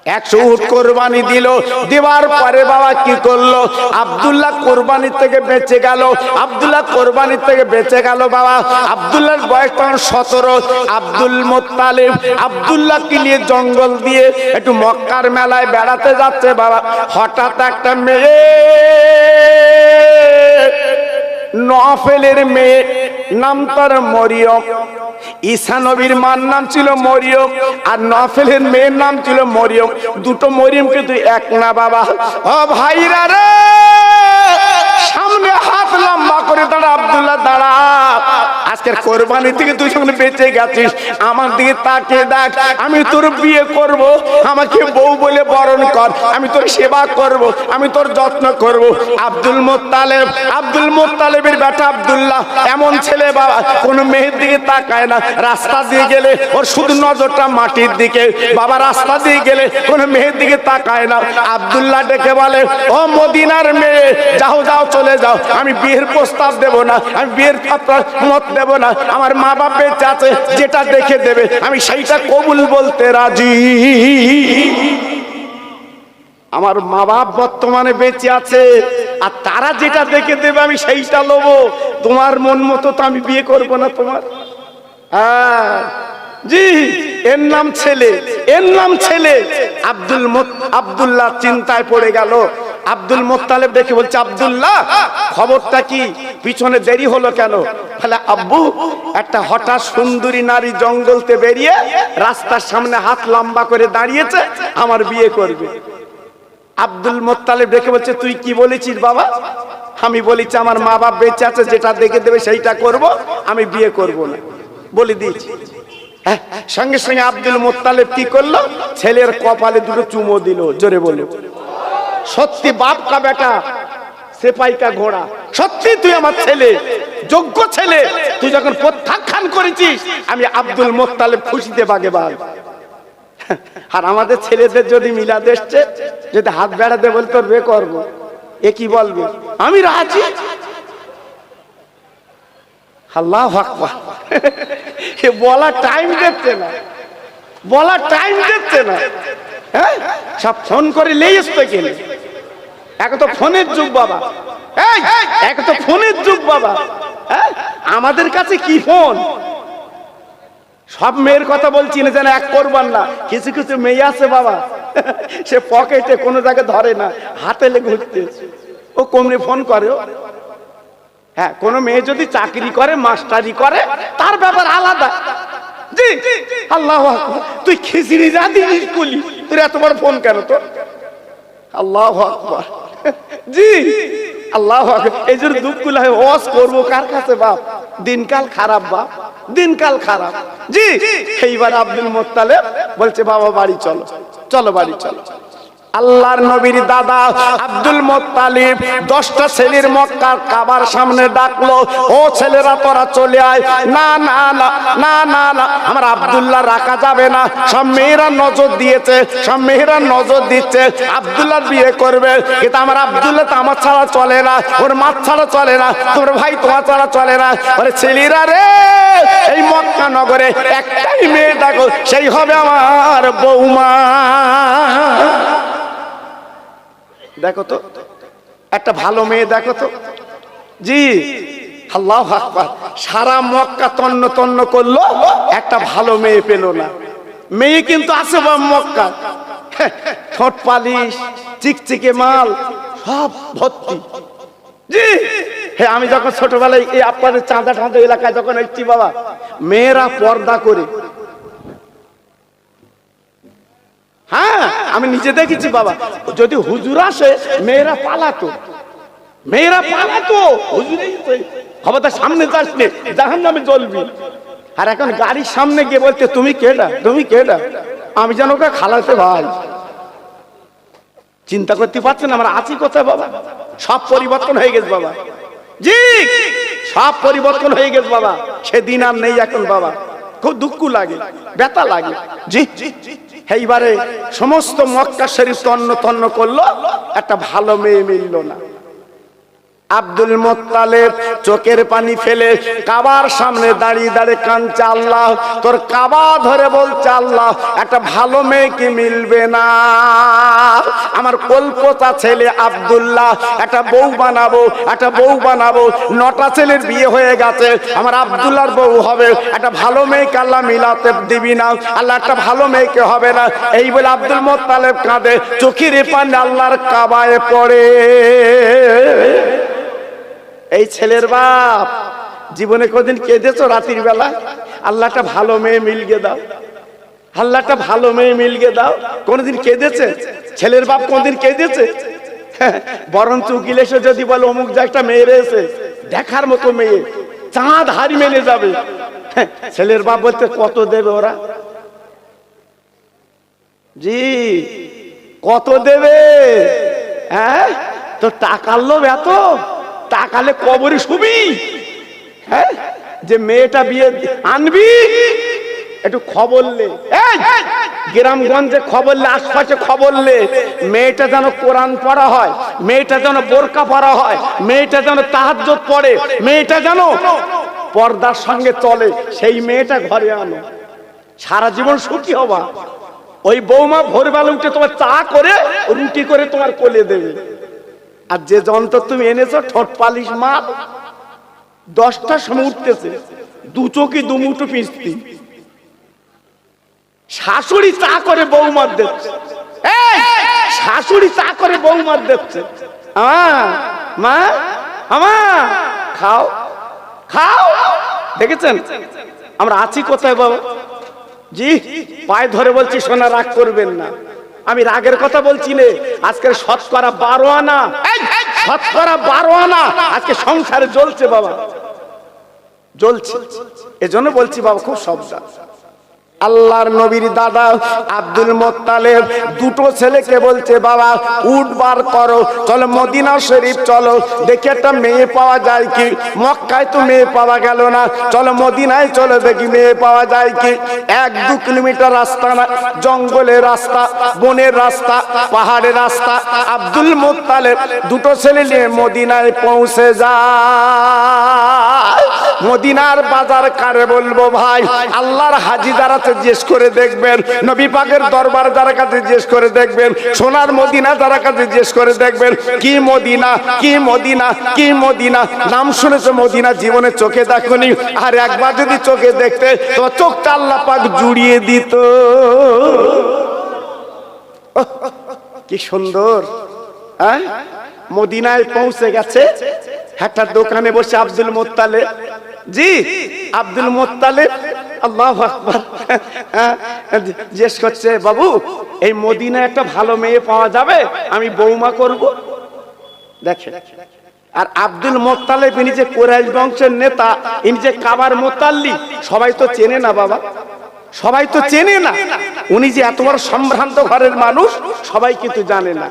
100 উট কোরবানি দিল, দেওয়ার পরে বাবা কি করলো, আব্দুল্লাহ কোরবানি থেকে বেঁচে গেল, আব্দুল্লাহ কোরবানি থেকে বেঁচে গেল বাবা। আব্দুল্লাহর বয়স তখন 17। আব্দুল মুত্তালিব আব্দুল্লাহকে নিয়ে জঙ্গল দিয়ে একটু মক্কার মেলায় বেড়াতে যাচ্ছে বাবা। হঠাৎ একটা মেয়ে, নফেলের মেয়ে, নাম তার মরিয়ম। ঈসা নবীর মার নাম ছিল মরিয়ম, আর নফেলের মেয়ের নাম ছিল মরিয়ম। দুটো মরিয়ম কিন্তু এক না বাবা। ও ভাইরা রে, সামনে হাত লম্বা করে দাঁড়া, আব্দুল্লাহ দাঁড়া, আজকের কোরবানি থেকে তুই যখন বেঁচে গেছিস, আমার দিকে তাকিয়ে দেখ, আমি তোর বিয়ে করব, আমাকে বউ বলে বরণ কর, আমি তোর সেবা করব, আমি তোর যত্ন করব। আব্দুল মুত্তালিব, আব্দুল মুত্তালিবের বেটা আব্দুল্লাহ এমন ছেলে বাবা, কোনো মেয়ের দিকে তাকায় না। রাস্তা দিয়ে গেলে ওর শুধু নজরটা মাটির দিকে বাবা, রাস্তা দিয়ে গেলে কোনো মেয়ের দিকে তাকায় না। আব্দুল্লাহ ডেকে বলে, ও মদিনার মেয়ে, যাও যাও চলে যাও, আমি বিয়ের প্রস্তাব দেব না, আমি বিয়ের মত দেব না, আমার মা বাপ বেঁচে আছে, যেটা দেখে দেবে আমি সেইটা কবুল বলতে রাজি। আমার মা বাপ বর্তমানে বেঁচে আছে, আর তারা যেটা দেখে দেবে আমি সেইটা লবো, তোমার মন মতো তো আমি বিয়ে করব না তোমার। জি, এর নাম ছেলে, এর নাম ছেলে। আব্দুল্লাহ চিন্তায় পড়ে গেল, আব্দুল মুত্তালিব দেখে বলছে, আব্দুল্লাহ খবরটা কি, পিছনে দেরি হলো কেন? বলে, আব্বু একটা হঠাৎ সুন্দরী নারী জঙ্গলতে বেরিয়ে রাস্তার সামনে হাত লম্বা করে দাঁড়িয়েছে, আমার বিয়ে করবে। আব্দুল মুত্তালিব দেখে বলছে, তুই কি বলেছিস বাবা? আমি বলেছি আমার মা বাপ বেঁচে আছে, যেটা দেখে দেবে সেইটা করব, আমি বিয়ে করব না, বলে দিয়েছি। সঙ্গে সঙ্গে আব্দুল মুত্তালিব কি করলো? ছেলের কপালে দুটো চুমো দিল। জোরে বলো সত্যি বাপ কা বেটা সেপাই কা ঘোড়া, সত্যি তুই আমার ছেলে, যোগ্য ছেলে। তুই যখন প্রত্যাখ্যান করেছিস, আমি আব্দুল মুত্তালিব খুশিতে বাগে বাগ। আর আমাদের ছেলেদের যদি মিলাদ এসছে, যদি হাত বেড়াতে বল তোর বিয়ে করবো, এ কি বলবে? আমি রাজি। আল্লাহু আকবার। এ বলা টাইম দিচ্ছে না, বলা টাইম দিচ্ছে না। হ্যাঁ, সব ফোন করে নিয়ে আসতে গেলে। এক তো ফোনের যুগ বাবা, এক তো ফোনের যুগ বাবা। হ্যাঁ, আমাদের কাছে কি ফোন? সব মেয়ের কথা বলছি না যেন এক করবার না, কিছু কিছু মেয়ে আছে বাবা, সে পকেটে কোনো জায়গায় ধরে না, হাতে লেগে ঘুরতে, ও কমনে ফোন করে। হ্যাঁ, কোন মেয়ে যদি চাকরি করে, মাস্টারি করে, তার ব্যাপার আলাদা। জি, আল্লাহু আকবার। তুই খিচড়ি যা দিস কুলি, তোর এত বড় ফোন কেন তোর? আল্লাহু আকবার। জি, আল্লাহু আকবার। এই যে দুঃখ লাগে, ওয়াজ করবো কার কাছে বাপ? দিনকাল খারাপ বাপ, দিনকাল খারাপ। জি, এইবার আব্দুল মুত্তালিব বলছে, বাবা বাড়ি চলো, চলো বাড়ি চলো। আল্লাহর নবীর দাদা আব্দুল মুত্তালিব 10টা ছেলের মক্কার কাবার সামনে ডাকলো, ও ছেলেরা তোরা চলে আয়। না না না না না না, আমার আব্দুল্লাহ রাখা যাবে না। সব মেয়েরা নজর দিয়েছে, সব মেয়েরা নজর দিচ্ছে, আব্দুল্লাহ বিয়ে করবে, কিন্তু আমার আব্দুল্লাহ তো আমার ছাড়া চলে না, ওর মা ছাড়া চলে না, তোর ভাই তোমার ছাড়া চলে না। ওরে ছেলেরা রে, এই মক্কা নগরে একটাই মেয়ে দেখো, সেই হবে আমার বৌমা। দেখো তো, একটা ভালো মেয়ে দেখো তো। জি, আল্লাহু আকবার। সারা মক্কা তন্ন তন্ন করলো, একটা ভালো মেয়ে পেল না। মেয়ে কিন্তু আছে মক্কা, ঠোঁট পালিশ, চিকচিকে মাল, সব ভর্তি। জি, হ্যাঁ, আমি যখন ছোটবেলায় এই আপনাদের চাঁদা ঠাঁদা এলাকায় যখন এসেছি বাবা, মেয়েরা পর্দা করে। হ্যাঁ, আমি নিজে দেখেছি বাবা, যদি হুজুর আসে মেয়েরা পালাতো, মেয়েরা পালাতো। হুজুরেই খবরদার সামনে যাস নে, জাহান্নামে জ্বলবি। আর এখন গাড়ির সামনে গিয়ে বলতে, তুমি কেডা, তুমি কেডা? আমি যেন ওকে খালাতে ভাই। চিন্তা করতে পারছেন আমরা আছি কোথায় বাবা? সব পরিবর্তন হয়ে গেছে বাবা। জি, সব পরিবর্তন হয়ে গেছে বাবা। সেদিন আর নেই এখন বাবা, খুব দুঃখ লাগে, ব্যথা লাগে। জি, এইবারে সমস্ত মক্কা শরীফ তন্ন তন্ন করলো, একটা ভালো মেয়ে মিলল না। আব্দুল মুত্তালিব চোখের পানি ফেলে কাবার সামনে দাঁড়িয়ে দাঁড়িয়ে কাঁদছে, আল্লাহ তোর কাবা ধরে বলছে, আল্লাহ একটা ভালো মেয়ে কি মিলবে না? আমার কল্পতা ছেলে আব্দুল্লাহ একটা বউ বানাবো, একটা বউ বানাবো। 9টা ছেলের বিয়ে হয়ে গেছে, আমার আব্দুল্লাহর বউ হবে। একটা ভালো মেয়েকে আল্লাহ মিলাতে দিবি না, আল্লাহ একটা ভালো মেয়েকে হবে না। এই বলে আব্দুল মুত্তালিব কাঁদে, চোখের পানি আল্লাহর কাবায় পড়ে। এই ছেলের বাপ জীবনে কোনদিন কেঁদেছো রাতের বেলা? আল্লাহ একটা ভালো মেয়ে মিলগে দাও, আল্লাহ একটা ভালো মেয়ে মিলগে দাও। কোনদিন কেঁদেছে ছেলের বাপ? কোনদিন কেঁদেছে? বরঞ্চ উকিল এসে যদি বলে অমুক যা একটা মেয়ে রয়েছে, দেখার মতো মেয়ে, চাঁদ হাড়ি মেনে যাবে, ছেলের বাপ বলতে কত দেবে ওরা? জি, কত দেবে? হ্যাঁ, তো টাকার লোভ এত, টাকালে কবরে শুবি? হ্যাঁ, যে মেয়েটা বিয়ে আনবি, একটু খবর লে, গ্রামগঞ্জে খবর লে, আশপাশে খবর লে, মেয়েটা যেন কোরআন পড়া হয়, মেয়েটা যেন বোরকা পড়া হয়, মেয়েটা যেন তাহাজ্জুদ পড়ে, মেয়েটা যেন পর্দার সঙ্গে চলে, সেই মেয়েটা ঘরে আনো, সারা জীবন সুখী হবা। ওই বৌমা ভোরবেলা উঠে তোমার চা করে রুটি করে তোমার কোলে দেবে। আর যে যন্ত্র তুমি এনেছো ঠোঁট পালিশ মাল, 10টার সময় উঠতেছে, 2 চোখে 2 মুঠো পিস্তি, শাশুড়ি চা করে বৌমার দিচ্ছে। শাশুড়ি চা করে বৌমার দেখছে, মা আমা খাও খাও। দেখেছেন আমরা আছি কোথায় বাবা? জি পায়ে ধরে বলছি সোনা, রাগ করবেন না, আমি রাগের কথা বলছি না। আজকের শতকরা 12 আনা, শতকরা 12 আনা আজকে সংসারে জ্বলছে বাবা, জ্বলছে। এজন্য বলছি বাবা খুব সাবধান। আল্লাহর নবীর দাদা আব্দুল মুত্তালিব দুটো ছেলেকে বলছে, বাবা উট বার করো, চলো মদিনা শরীফ চলো, দেখি একটা মেয়ে পাওয়া যায় কি। মক্কায় তো মেয়ে পাওয়া গেল না, চলো মদিনায় চলো, দেখি মেয়ে পাওয়া যায় কি। 1-2 কিলোমিটার রাস্তা না, জঙ্গলের রাস্তা, বনের রাস্তা, পাহাড়ের রাস্তা। আব্দুল মুত্তালিব দুটো ছেলে নিয়ে মদিনায় পৌঁছে যায়। মদিনার বাজার কারে বলবো ভাই? আল্লাহর হাজি যারা জিজ্ঞেস করে দেখবেন, নবী পাকের দরবার যারা কাছে জিজ্ঞেস করে দেখবেন, সোনার মদিনা যারা কাছে জিজ্ঞেস করে দেখবেন, কি মদিনা কি মদিনা কি মদিনা। নাম শুনেছে মদিনা, জীবনে চোখে দেখনি, আর একবার যদি চোখে দেখতে তো চোখটা আল্লাহ পাক জুড়িয়ে দিত। কি সুন্দর। হ্যাঁ মদিনায় পৌঁছে গেছে, একটা দোকানে বসে আব্দুল মুত্তালিব, জি আব্দুল মুত্তালিব আল্লাহু আকবার জিজ্ঞেস করছে, বাবু এই মদিনায় একটা ভালো মেয়ে পাওয়া যাবে, আমি বৌমা করব। দেখেন, আর আব্দুল মুত্তালিব ইনি যে কুরাইশ বংশের নেতা, ইনি যে কাবার মুতাল্লি, সবাই তো চেনে না বাবা, সবাই তো চেনে না। উনি যে এত বড় সম্ভ্রান্ত ঘরের মানুষ সবাই কিন্তু জানে না।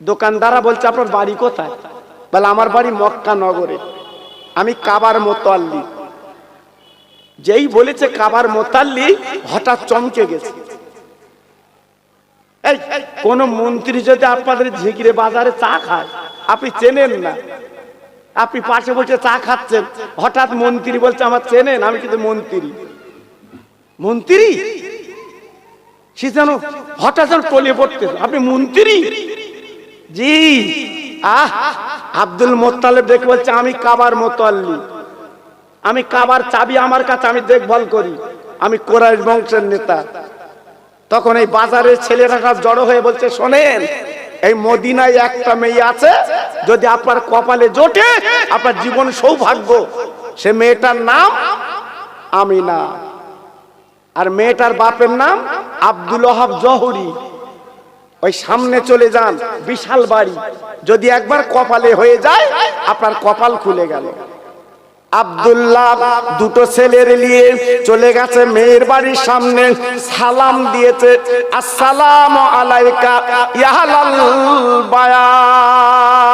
দোকানদাররা বলছে, আপনার বাড়ি কোথায়? বলে আমার বাড়ি মক্কা নগরে, আমি কাবার মুতাল্লি। যেই বলেছে কাবার মুতাল্লি, হঠাৎ চমকে গেছে। এই কোন মন্ত্রী যদি আপনাদের ঝিগিরে বাজারে চা খায়, আপনি চেনেন না, আপনি পাশে বসে চা খাচ্ছেন, হঠাৎ মন্ত্রী বলছে আমার চেনেন, আমি কিন্তু মন্ত্রী। মন্ত্রী সে যেন হঠাৎ যেন টলে পড়তে, আপনি মন্ত্রী? জি আব্দুল মুত্তালিব দেখে বলছে, আমি কাবার মুতাল্লি, আমি কাবার চাবি আমার কাছে, আমি দেখভাল করি, আমি কুরাইশ বংশের নেতা। তখন এই বাজারের ছেলেরা সব জড়ো হয়ে বলছে, শোনেন এই মদিনায় একটা মেয়ে আছে, যদি আপনার কপালে জোটে আপনার জীবন সৌভাগ্য। সে মেয়েটার নাম আমিনা, আর মেয়েটার বাপের নাম আব্দুল ওয়াহাব জহুরি। ওই সামনে চলে যান, বিশাল বাড়ি, যদি একবার কপালে হয়ে যায় আপনার কপাল খুলে গেল। আব্দুল্লাহ দুটো ছেলের নিয়ে চলে গেছে মেয়ের বাড়ির সামনে, সালাম দিয়েছে, আসসালামু আলাইকা ইয়া আহলাল বায়াত।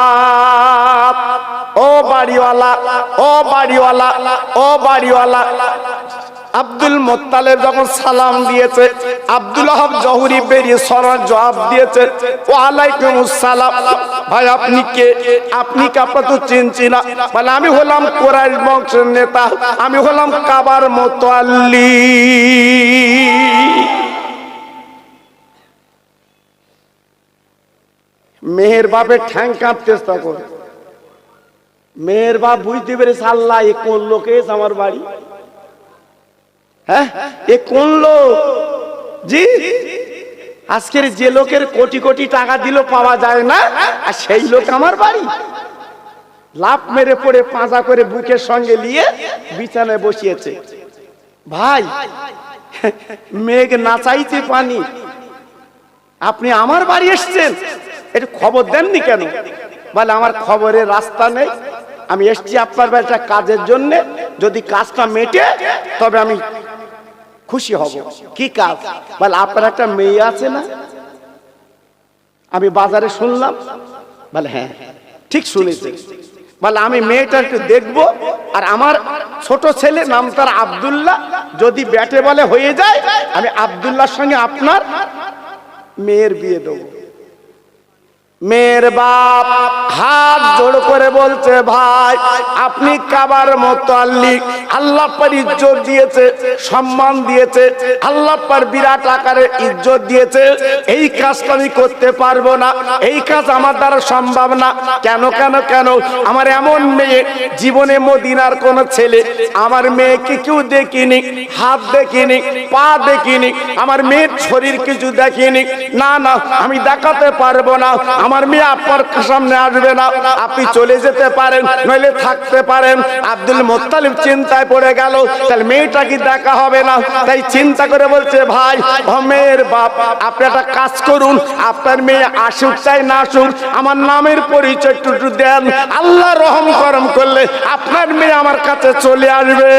ও বাড়িওয়ালা, ও বাড়িওয়ালা, ও বাড়িওয়ালা। আব্দুল মুত্তালিব যখন সালাম দিয়েছে, আব্দুল ওয়াহাব জহুরি বেরিয়ে সরার জবাব দিয়েছে, ওয়ালাইকুমুস সালাম। ভাই আপনি কে? আপনি কে? আপনার তো চিনছি না। বলে আমি হলাম কুরাইশ বংশের নেতা, আমি হলাম কাবার মুতাল্লি। মেহের বাপের ঠ্যাং কাঁপতে তখন। মেয়ের বাপ বুঝতে পেরেছে, আল্লাহ এ কোন লোক এসে আমার বাড়ি? হ্যাঁ এ কোন লোক? জি আজকের যে লোকের কোটি কোটি টাকা দিল পাওয়া যায় না, আর সেই লোক আমার বাড়ি। লাফ মেরে পড়ে পাঁজা করে বুকের সঙ্গে নিয়ে বিছানায় বসিয়েছে। ভাই মেঘ নাচাইতে পানি, আপনি আমার বাড়ি এসছেন, একটু খবর দেননি কেন? বলে আমার খবরের রাস্তা নেই, আমি এসছি আপনার বাড়িটা কাজের জন্য, যদি কাজটা মেটে তবে আমি খুশি হব। কি কাজ? বলে আপনার একটা মেয়ে আছে না, আমি বাজারে শুনলাম। বলে হ্যাঁ ঠিক শুনেছি। বলে আমি মেয়েটা একটু দেখবো, আর আমার ছোট ছেলে নাম তার আব্দুল্লাহ, যদি ব্যাটে বলে হয়ে যায় আমি আব্দুল্লাহর সঙ্গে আপনার মেয়ের বিয়ে দেবো। মেয়ের বাপ হাত জোড় করে বলছে, ভাই আপনি কাবার মুতাল্লিক, আল্লাহ পাক ইজ্জত দিয়েছে, সম্মান দিয়েছে, আল্লাহ পাক বিরাট আকারে ইজ্জত দিয়েছে, এই কাজটা আমি করতে পারবো না, এই কাজ আমার দ্বারা সম্ভব না। কেন কেন কেন? আমার এমন মেয়ে, জীবনে মদিনার কোন ছেলে আমার মেয়েকে কেউ দেখিনি, হাত দেখিনি, পা দেখিনি, আমার মেয়ের শরীর কিছু দেখিনি, না না আমি দেখাতে পারবো না, আমার মেয়ে আপনার সামনে আসবে না, আপনি চলে যেতে পারেন নইলে থাকতে পারেন। আব্দুল মুত্তালিব চিন্তায় পড়ে গেল, তাহলে মেয়েটা কি দেখা হবে না? তাই চিন্তা করে বলছে, ভাই ও মেয়ের বাপ, আপনি একটা কাজ করুন, আপনার মেয়ে আসুক চাই না আসুক, আমার নামের পরিচয় একটু দেন, আল্লাহ রহম করম করলে আপনার মেয়ে আমার কাছে চলে আসবে।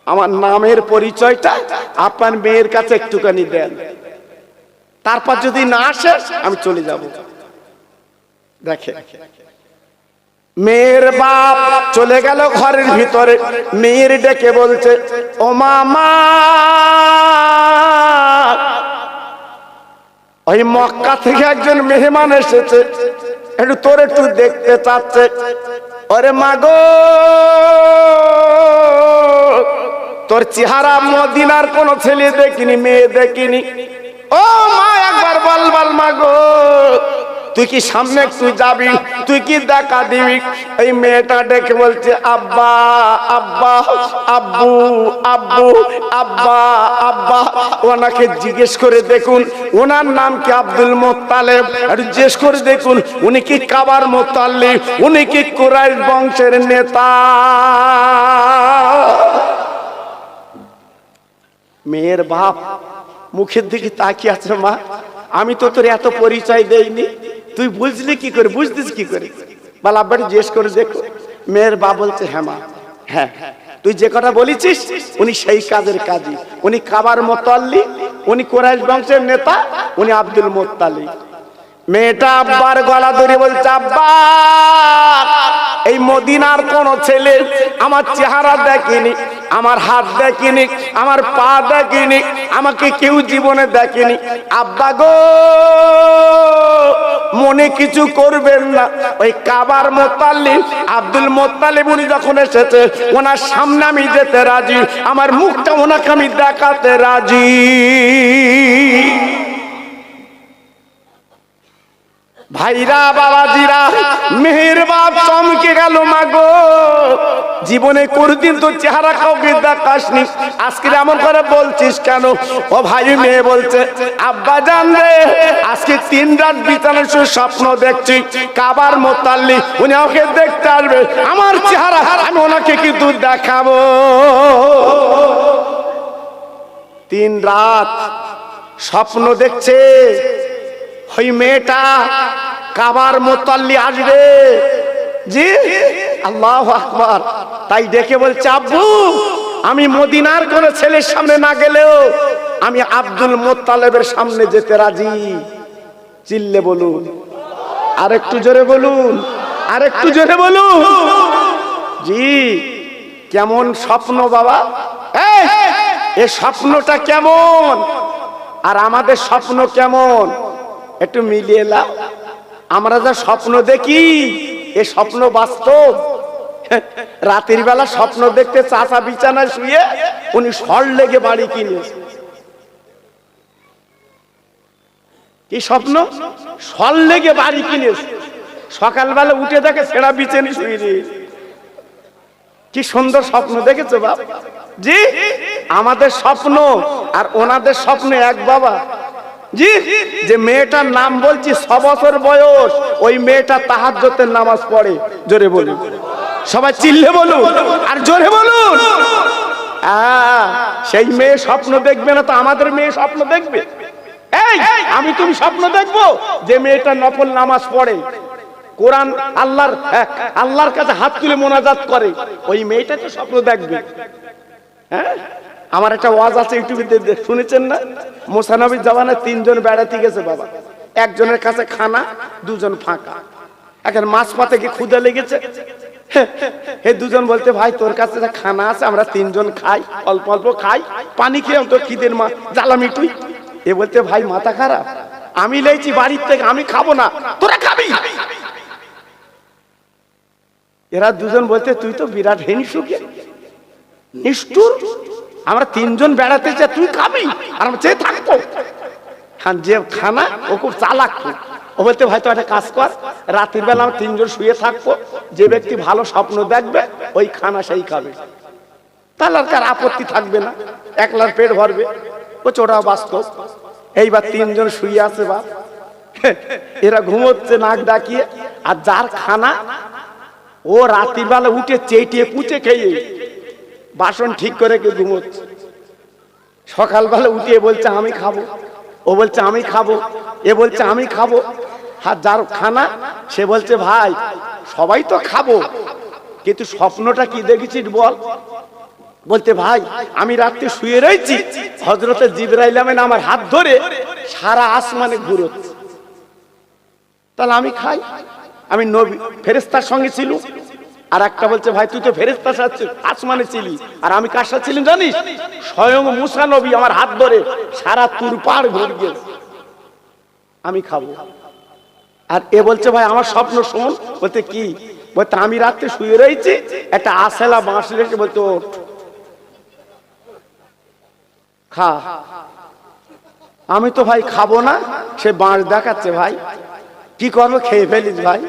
আমার নামের পরিচয়টা আপনার মেয়ের কাছে একটুখানি দেন, তারপর যদি না আসে আমি চলে যাব। দেখে মেয়ের বাপ চলে গেল ঘরের ভিতরে, মেয়ের ডেকে বলছে, ও মামা, ওই মক্কা থেকে একজন মেহমান এসেছে, একটু তোর একটু দেখতে চাচ্ছে। ওরে মাগো, তোর চেহারা মদিনার কোন ছেলে দেখিনি, মেয়ে দেখিনি। ও মা, একবার বল বল মাগো, তুই কি সামনে একটু যাবি, তুই কি দেখা দিবি? এই মেয়েটা ডেকে বলছে, আব্বা আব্বা, আব্বু আব্বু, আব্বা আব্বা। ওনাকে জিজ্ঞেস করে দেখুন, ওনার নাম কি আব্দুল মুত্তালিব, আর জিজ্ঞেস করে দেখুন উনি কি কাবার মুতাল্লিব, উনি কি কুরাইশ বংশের নেতা। মেয়ের বাপ মুখের দিকে তাকিয়ে আছে, মা আমি তো তোর এত পরিচয় দেইনি, তুই বুঝলি কি করে, বুঝতিস কি করে? বল আব্বাটি জিজ্ঞেস করে দেখো। মেয়ের বাপ বলছে, হ্যাঁ মা, হ্যাঁ তুই যে কথা বলেছিস উনি সেই কাজের কাজী, উনি কাবার মুতাল্লিব, উনি কুরাইশ বংশের নেতা, উনি আব্দুল মুত্তালিব। মেয়েটা আব্বার গলা ধরে বলছে, আব্বা এই মদিনার কোন ছেলে আমার চেহারা দেখেনি, আমার হাত দেখিনি, আমার পা দেখিনি, আমাকে কেউ জীবনে দেখেনি। আব্বা গো, মনে কিছু করবেন না, ওই কাবার মুতাল্লিব আব্দুল মুত্তালিব উনি যখন এসেছে ওনার সামনে আমি যেতে রাজি, আমার মুখটা ওনাকে আমি দেখাতে রাজি। ভাইরা বাবাজিরা, মেহের বাপ চমকে গেল, মাগো জীবনে কোনদিন তো চেহারা কাউকে দেখাসনি, আজকে এমন করে বলছিস কেন? ও ভাই, মেয়ে বলছে, আব্বা জান রে, আজকে 3 রাত বিছানায় শুয়ে স্বপ্ন দেখছি কাবার মুতাল্লিব উনি আমাকে দেখতে আসবে, আমার চেহারা আমি ওনাকে কিন্তু দেখাবো। 3 রাত স্বপ্ন দেখছে ওই মেয়েটা কাবার মুতাল্লিব আসবে। জি, আল্লাহু আকবার। তাই ডেকে বলছে, আব্বু আমি মদিনার কোন ছেলের সামনে না গেলেও আমি আব্দুল মুত্তালিবের সামনে যেতে রাজি। চিল্লে বলুন, আরেকটু জোরে বলুন, আরেকটু জোরে বলুন। জি, কেমন স্বপ্ন বাবা, এই স্বপ্নটা কেমন আর আমাদের স্বপ্ন কেমন একটু মিলিয়ে নাও। আমরা যা স্বপ্ন দেখি এ স্বপ্ন বাস্তব। রাতের বেলা স্বপ্ন দেখতে চাচা বিছানায় শুয়ে উনি সর লেগে বাড়ি কিনেছে। কি স্বপ্ন? সর লেগে বাড়ি কিনেছে। সকালবেলা উঠে দেখে ছেঁড়া বিছানি শুয়ে দিয়েছে। কি সুন্দর স্বপ্ন দেখেছো বাপ। জি, আমাদের স্বপ্ন আর ওনাদের স্বপ্ন এক বাবা। জি, যে মেয়েটার নাম বলছি 6 বছর বয়স, ওই মেয়েটা তাহাজ্জুদের নামাজ পড়ে। জোরে বলুন, সবাই চিল্লে বলুন আর জোরে বলুন। সেই মেয়ে স্বপ্ন দেখবে না তো আমাদের মেয়ে স্বপ্ন দেখবে? এই আমি তুমি স্বপ্ন দেখবো যে মেয়েটা নফল নামাজ পড়ে, কোরআন আল্লাহর কাছে হাত তুলে মোনাজাত করে, ওই মেয়েটা তো স্বপ্ন দেখবে। হ্যাঁ, আমার একটা ওয়াজ আছে ইউটিউবে, শুনেছেন না? মুসা নবীর জামানায় 3 জন বেড়াতে গেছে বাবা। একজনের কাছে খানা, 2 জন ফাঁকা। এখন মাছ পাতে গিয়ে ক্ষুধা লেগেছে। হে 2 জন বলতে, ভাই তোর কাছে খানা আছে, আমরা 3 জন খাই, অল্প অল্প খাই, পানি খেয়ে তো খিদের মা জ্বালা মিটুই। এ বলতে ভাই মাথা খারাপ, আমি লেছি বাড়ির থেকে, আমি খাবো না, তোরা খাবি। এরা দুজন বলতে তুই তো বিরাট হিংসুকে নিষ্ঠুর, আমরা তিনজন বেড়াতে চাই, তুই খাবি আর আমরা চেয়ে থাকবো। যে খানা ও খুব চালাক, ও বলতে ভাই তো একটা কাজ কর, রাতের বেলা আমরা তিনজন শুয়ে থাকবো, যে ব্যক্তি ভালো স্বপ্ন দেখবে ওই খানা সেই খাবে, তাহলে আর কার আপত্তি থাকবে না, একলার পেট ভরবে। ও ওটাও বাস্তব। এইবার তিনজন শুয়ে আছে বাপ, এরা ঘুমোচ্ছে নাক ডাকিয়ে, আর যার খানা ও রাতের বেলা উঠে চেটিয়ে পুচে খেয়ে বাসন ঠিক করে কে ঘুমোচ্ছে, সকালবেলা উঠিয়ে বলছে আমি খাবো, ও বলছে আমি খাবো, এ বলছে আমি খাবো। আর যার খানা সে বলছে ভাই সবাই তো খাবো, কিন্তু স্বপ্নটা কি দেখেছিস বল। বলতে ভাই আমি রাত্রে শুয়ে রয়েছি, হযরতে জিবরাইল আমিন আমার হাত ধরে সারা আসমানে ঘুরোচ্ছে, তাহলে আমি খাই, আমি নবী ফেরেশতার সঙ্গে ছিল। আর একটা বলছে ভাই তুই তো ফেরেশতার সাথে আসমানে ছিলি, আর আমি কার সাথে ছিলাম জানিস, স্বয়ং মুসা নবী আমার হাত ধরে সারা তুর পাড় ঘুরে গেছে, আমি খাবো। আর এ বলছে ভাই আমার স্বপ্ন শোন। বলতে কি? বলতে আমি রাত্রে শুয়ে রয়েছি, একটা আশেলা বাঁশ রেখে বলতে ওঠ খা। আমি তো ভাই খাবো না, সে বাঁশ দেখাচ্ছে, ভাই কি করবো, খেয়ে ফেলিস ভাই।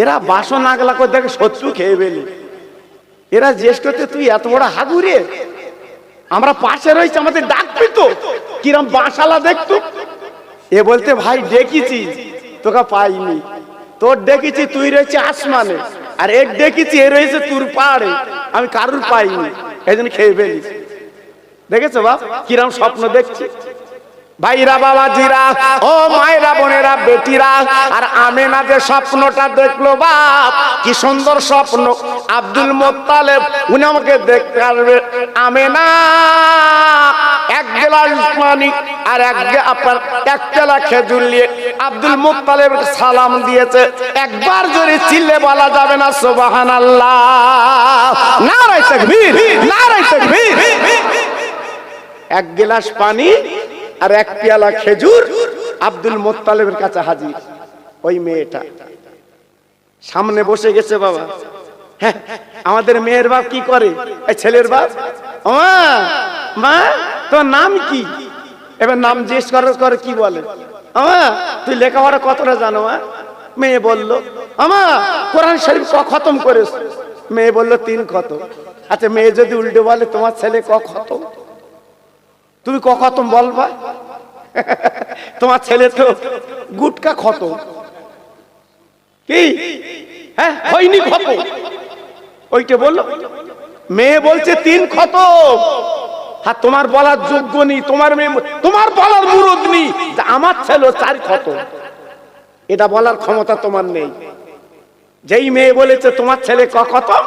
এরা বাসন আগলা করে দেখে শত্রু খেয়ে ফেলি। এরা জিজ্ঞেস করতে তুই এত বড় হাগুরে, আমরা পাশে রয়েছি আমাদের ডাকবি তো, কিরম বাঁশালা দেখতো। এ বলতে ভাই ডেকেছি তোকে পাইনি, তোর ডেকেছি তুই রয়েছে আসমানে, আর এক ডেকেছি এ রয়েছে তোর পাহাড়ে, আমি কারুর পাইনি, এই জন্য খেয়ে ফেলিস। দেখেছো বাপ কিরম স্বপ্ন দেখছি। ভাইরা বাবাজিরা, ও মায়েরা বোনেরা বেটিরা, আর আমেনা যে স্বপ্নটা দেখলো বাপ, কি সুন্দর স্বপ্ন। আব্দুল মুত্তালিব উনি আমাকে দেখতে আসবে, আমেনা এক গ্লাস পানি আর আপনার এক চেলা খেজুর নিয়ে আব্দুল মুত্তালিব সালাম দিয়েছে। একবার জোরে চিল্লে বলা যাবে না সুবহানাল্লাহ? নারে তাকবীর, নারে তাকবীর। এক গ্লাস পানি আর এক পেয়ালা খেজুর আব্দুল মুত্তালিবের কাছে হাজির। ওই মেয়েটা সামনে বসে গেছে বাবা। হ্যাঁ, আমাদের মেয়ের বাপ কি করে, এই ছেলের বাপ, মা মা তোর নাম কি? এবার নাম জিজ্ঞেস করার করে কি বলে, আমা তুই লেখাপড়া কতটা জানো? মেয়ে বলল আমা কোরআন শরীফ ক খতম করেছ? মেয়ে বলল 3 খতম। আচ্ছা মেয়ে যদি উল্টে বলে তোমার ছেলে ক খতম, তুমি ক খতম বলবা? তোমার ছেলে তো গুটকা খতম। কি? হ্যাঁ হয়নি খতম, ওইটা বললো। মেয়ে বলছে 3 খতম। হ্যাঁ তোমার বলার যোগ্য নেই, তোমার মেয়ে, তোমার বলার মুরদ নেই আমার ছেলে 4 খতম, এটা বলার ক্ষমতা তোমার নেই। যেই মেয়ে বলেছে তোমার ছেলে ক খতম,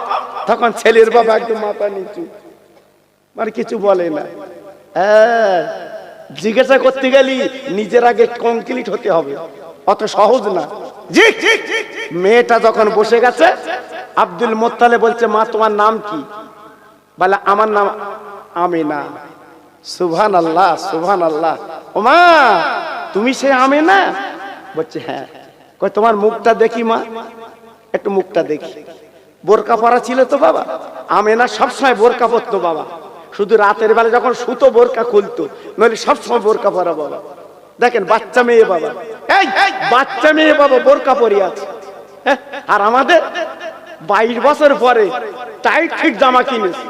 তখন ছেলের বাবা একদম মাথা নিচু, মানে কিছু বলে না। জিজ্ঞাসা করতে গেলি নিজের আগে কমপ্লিট হতে হবে, অত সহজ না। জি মেয়েটা যখন বসে গেছে, আব্দুল মুত্তালিব বলছে মা তোমার নাম কি? বলে আমার নাম আমিনা। সুবহানাল্লাহ, সুবহানাল্লাহ। ও মা তুমি সে আমিনা? বলছে হ্যাঁ। কই তোমার মুখটা দেখি মা, একটু মুখটা দেখি। বোরকা পরা ছিল তো বাবা, আমিনা সবসময় বোরকা পরতো বাবা, শুধু রাতের বেলা যখন শুতো বোরকা খুলতো, নইলে সবসময় বোরকা পরা বাবা। দেখেন বাচ্চা মেয়ে বাবা, এই বাচ্চা মেয়ে বাবা বোরকা পরে আছে। আর আমাদের 22 বছর পরে টাইট ঠিক জামা কিনেছে।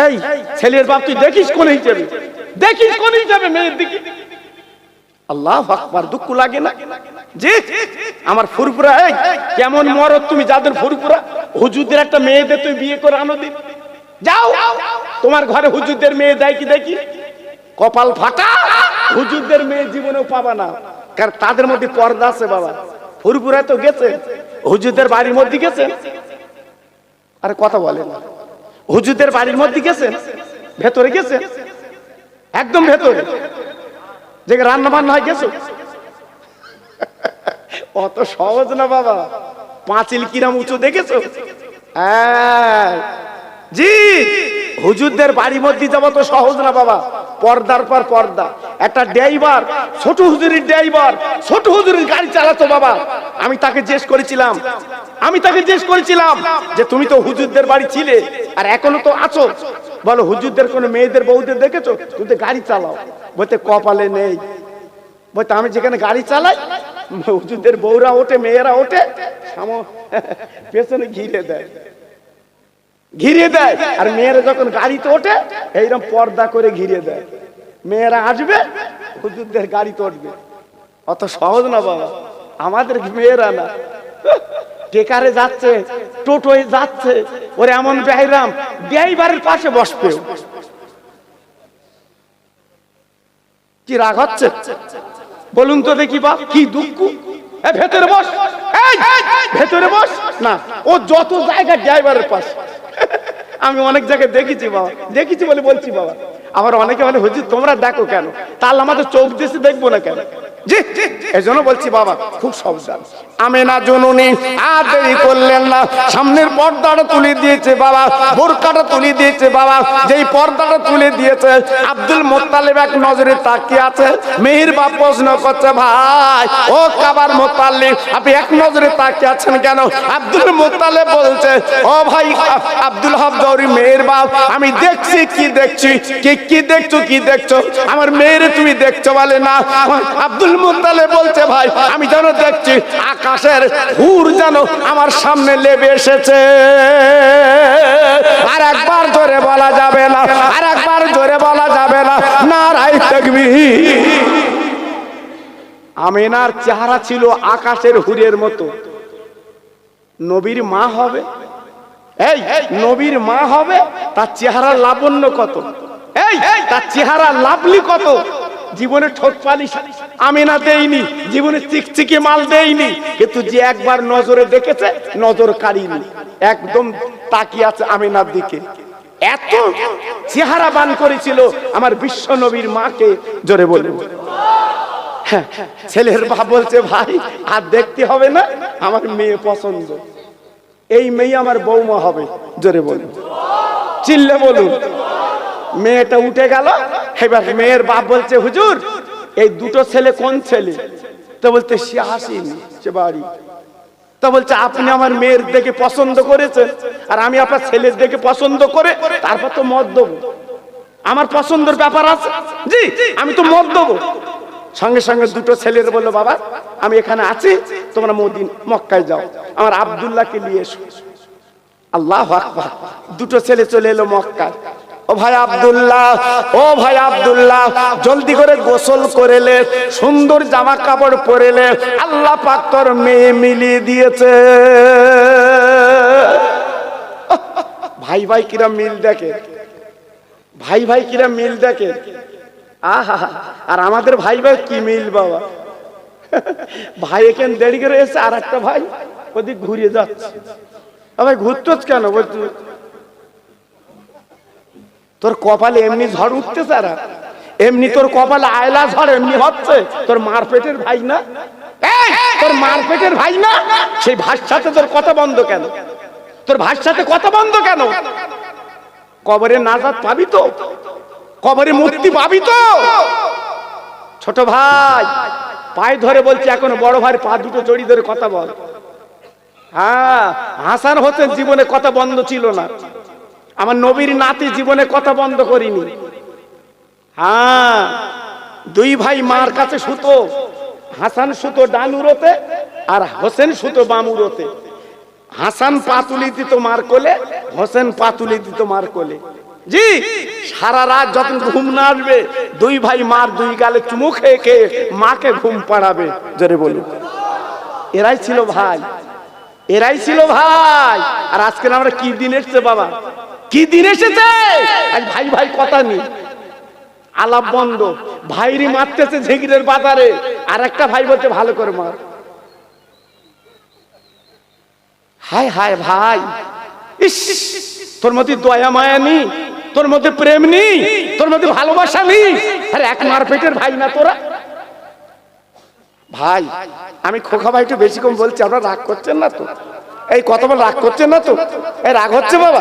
এই ছেলের বাপ তুই দেখিস কোন হিসেবে, দেখিস কোন হিসেবে মেয়ের দিকে। আল্লাহু আকবার, দুঃখ লাগে না? জি আমার ফুরফুরা, এই কেমন মরদ তুমি যাদের ফুরফুরা, হুজুরদের একটা মেয়েদের তুই বিয়ে করে আনো দিন, যাও তোমার ঘরে হুজুরদের মেয়ে দেয় কি দেখি। কপাল ফাটা, হুজুরদের মেয়ে জীবনেও পাবা না, কারণ তাদের মধ্যে পর্দা আছে বাবা। ফুরফুরা তো গেছে হুজুরদের বাড়ির মধ্যে গেছে, আরে কথা বলে না, হুজুরদের বাড়ির মধ্যে গেছে, ভেতরে গেছে, একদম ভেতরে যে রান্না বান্না হয় গেছো। অত সহজ না বাবা, পাঁচিল কিরাম উঁচু দেখেছো? জি হুজুরদের বাড়ির মধ্যে যাওয়া তো সহজ না বাবা, পর্দার পর পর্দা। একটা ড্রাইভার, ছোট হুজুরের ড্রাইভার, ছোট হুজুরের গাড়ি চালাতো বাবা। আমি তাকে জিজ্ঞেস করেছিলাম যে তুমি তো হুজুরদের বাড়ি ছিলে আর এখনো তো আছো, বলো হুজুরদের কোনো মেয়েদের বউদের দেখেছো তুমি তো গাড়ি চালাও? বলতে কপালে নেই। বলতে আমি যেখানে গাড়ি চালাই হুজুরদের বউরা ওঠে, মেয়েরা ওঠে, পেছনে ঘিরে দেয়, আর মেয়েরা যখন গাড়িতে ওঠে এইরকম পর্দা করে ঘিরে দেয়। মেয়েরা আসবে, হুজুরদের গাড়িতে উঠবে। অত সহজ না বাবা, আমাদের মেয়েরা না। টেকারে যাচ্ছে, টোটোয় যাচ্ছে, ওরে এমন বেহাইরাম ড্রাইভারের পাশে বসবে। কি রাগ হচ্ছে বলুন তো দেখি বা, কি দুঃখ। ভেতরে বস, ভেতরে বস না, ও যত জায়গা ড্রাইভারের পাশে। আমি অনেক জায়গায় দেখেছি বাবা, দেখেছি বলে বলছি বাবা। আবার অনেকে বলে হুজুর তোমরা দেখো কেন, তাহলে আমাদের চোখ দিয়ে দেখবো না কেন? জি, এজন্য বলছি বাবা খুব সাবধান। আমেনা জননী আর দেরি করলেন না, সামনের পর্দাটা তুলে দিয়েছে বাবা, বোরকাটা তুলে দিয়েছে বাবা। যেই পর্দাটা তুলে দিয়েছে আব্দুল মুত্তালিব এক নজরে তাকিয়ে আছে। মেহের বাপ প্রশ্ন করছে, ভাই ও কাবার মুত্তালিব আপনি এক নজরে তাকিয়ে আছেন কেন? আব্দুল মুত্তালিব বলছে, ও ভাই আব্দুল হক গৌরী মেহের বাপ, আমি দেখছি। কি দেখছি? কি দেখছো? আমার মেয়েরে তুমি দেখছো? বলে না। আব্দুল মুত্তালিব বলছে, ভাই আমি যেন দেখছি আকাশের হুর যেন আমার সামনে লেবে এসেছে। আর একবার জোরে বলা যাবে না, আর একবার জোরে বলা যাবে না, নারায়ে তাকবীর। আমিনার চেহারা ছিল আকাশের হুরের মতো। নবীর মা হবে, এই নবীর মা হবে, তার চেহারা লাবণ্য কত, এই তার চেহারা লাভলি কত। জীবনে ঠোঁট পালিশ আমিনা দেয়নি, জীবনে চিকচিকে মাল দেয়নি, কিন্তু যে একবার নজরে দেখেছে নজর কাড়িনি, একদম তাকিয়ে আছে আমিনার দিকে। এত চেহারা বান করেছিল আমার বিশ্ব নবীর মাকে। জোরে বলে ছেলের বাপ বলছে, ভাই আর দেখতে হবে না, আমার মেয়ে পছন্দ, এই মেয়ে আমার বৌমা হবে। জোরে বলুন, চিল্লে বলুন। মেয়েটা উঠে গেল। এবার মেয়ের বাপ বলছে, হুজুর এই দুটো ছেলে কোন ছেলে? তো বলতে সে আসেনি, সে বাড়ি। তো বলছে, আপনি আমার মেয়ের দেখে পছন্দ করেছেন, আর আমি আপনার ছেলের দেখে পছন্দ করে তারপর তো মত দেবো, আমার পছন্দের ব্যাপার আছে। জি, আমি তো মত দেবো। সঙ্গে সঙ্গে দুটো ছেলের বললো, বাবা আমি এখানে আছি, তোমরা মক্কায় যাও, আমার আব্দুল্লাহকে নিয়ে এসো। আল্লাহু আকবার। দুটো ছেলে চলে এলো মক্কায়। ও ভাই আব্দুল্লাহ জলদি করে গোসল করেলে, সুন্দর জামা কাপড় পরেলে, আল্লাহ পাক তোর মেয়ে মিলিয়ে দিয়েছে। ভাই ভাই কিরা মিল দেখে, ভাই ভাই কিরা মিল দেখে। আহা, আর আমাদের ভাই ভাই কি মিল বাবা। ভাই এখানে দেরি করে এসে, আর একটা ভাই ওদিক ঘুরিয়ে যাচ্ছে। ভাই ঘুরতোস কেন? বলতো তোর কপালে এমনি ঝড় উঠতেছে, আর এমনি তোর কপালে আয়লা ঝড় এমনি হচ্ছে। তোর মার পেটের ভাই না, তোর মার পেটের ভাই না, সেই ভাইয়ের সাথে তোর কথা বন্ধ কেন? তোর ভাইয়ের সাথে কথা বন্ধ কেন? কবরে নাজাত পাবি তো, কবরে মুক্তি পাবি তো। ছোট ভাই পায়ে ধরে বলছি, এখন বড় ভাইয়ের পা দুটো জড়ি ধরে কথা বল। হ্যাঁ, হাসান হোসেন জীবনে কথা বন্ধ ছিল না, আমার নবীর নাতি জীবনে কথা বন্ধ করিনি। হ্যাঁ, দুই ভাই মার কাছে শুতো, হাসান শুতো ডান উরোতে আর হোসেন শুতো বাম উরোতে। হাসান পাতুলি দিত মার কোলে, হোসেন পাতুলি দিত মার কোলে। জি, সারা রাত যখন ঘুম না আসবে দুই ভাই মার দুই গালে চুমু খেয়ে খেয়ে মাকে ঘুম পাড়াবে। জোরে বলুন, এরাই ছিল ভাই, এরাই ছিল ভাই। আর আজকে আমরা কি দিন এসছে বাবা, কি দিন এসেছে? আজ ভাই ভাই কথা নেই, আলাপ বন্ধ। ভাইরি মারতেছে ঝিগিরের বাজারে, আর একটা ভাই বলতে ভালো করে মার। হায় হায় ভাই, ইস, তোর মধ্যে দয়া মায়া নেই, তোর মধ্যে প্রেম নেই, তোর মধ্যে ভালোবাসা নেই। আরে এক মার পেটের ভাই না তোরা? ভাই আমি খোকা ভাই একটু বেশি কম বলছি, আপনারা রাগ করছেন না তো? এই কথা বল, রাগ করছেন না তো? এই রাগ হচ্ছে বাবা?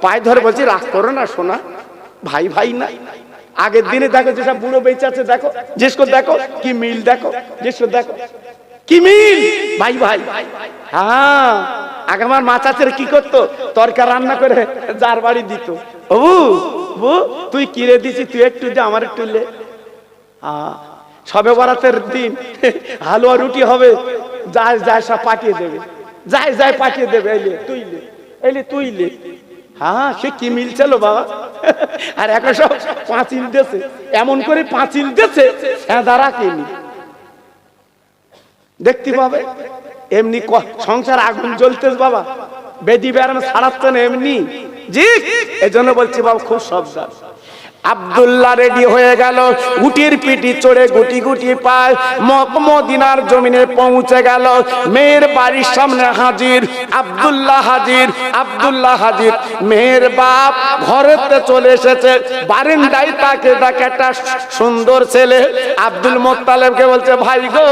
পায়ে ধরে বলছি রাগ করো না সোনা, ভাই ভাই না। আগের দিনে দেখো যেসব বুড়ো বেঁচে আছে দেখো, জিসকো দেখো কি মিল, দেখো জিসকো দেখো কি মিল, ভাই ভাই। হ্যাঁ, আগে আমার মা চাচের কি করতো, তরকারি রান্না করে যার বাড়ি দিত, ও বউ তুই কিরে দিছি, তুই একটু দে আমার একটু লে। সবে বরাতের দিন হালুয়া রুটি হবে, যায় যায় সব পাঠিয়ে দেবে, যায় যায় পাঠিয়ে দেবে, এলে তুই লে, এলে তুই লে। হ্যাঁ, সে কি মিলছিল বাবা। আর এখন সব পাঁচিল দেশে, এমন করে পাঁচিল দেশে দাঁড়া কিনি দেখতে পাবে। এমনি সংসার আগুন জ্বলতেছ বাবা, বেদি বেড়ান ছাড়াচ্ছে না এমনি। জি, এজন্য বলছি বাবা খুব সাবধান। আব্দুল্লাহ রেডি হয়ে গেল, উটির পিটি চড়ে গুটি গুটি পায় মদিনার জমিনে পৌঁছে গেল। মেয়ের বাড়ির সামনে হাজির আব্দুল্লাহ, হাজির আব্দুল্লাহ হাজির। মেয়ের বাপ ঘরেতে চলে এসেছে, বারান্দায় তাকে দেখে একটা সুন্দর ছেলে। আব্দুল মোত্তালেবকে বলছে, ভাই গো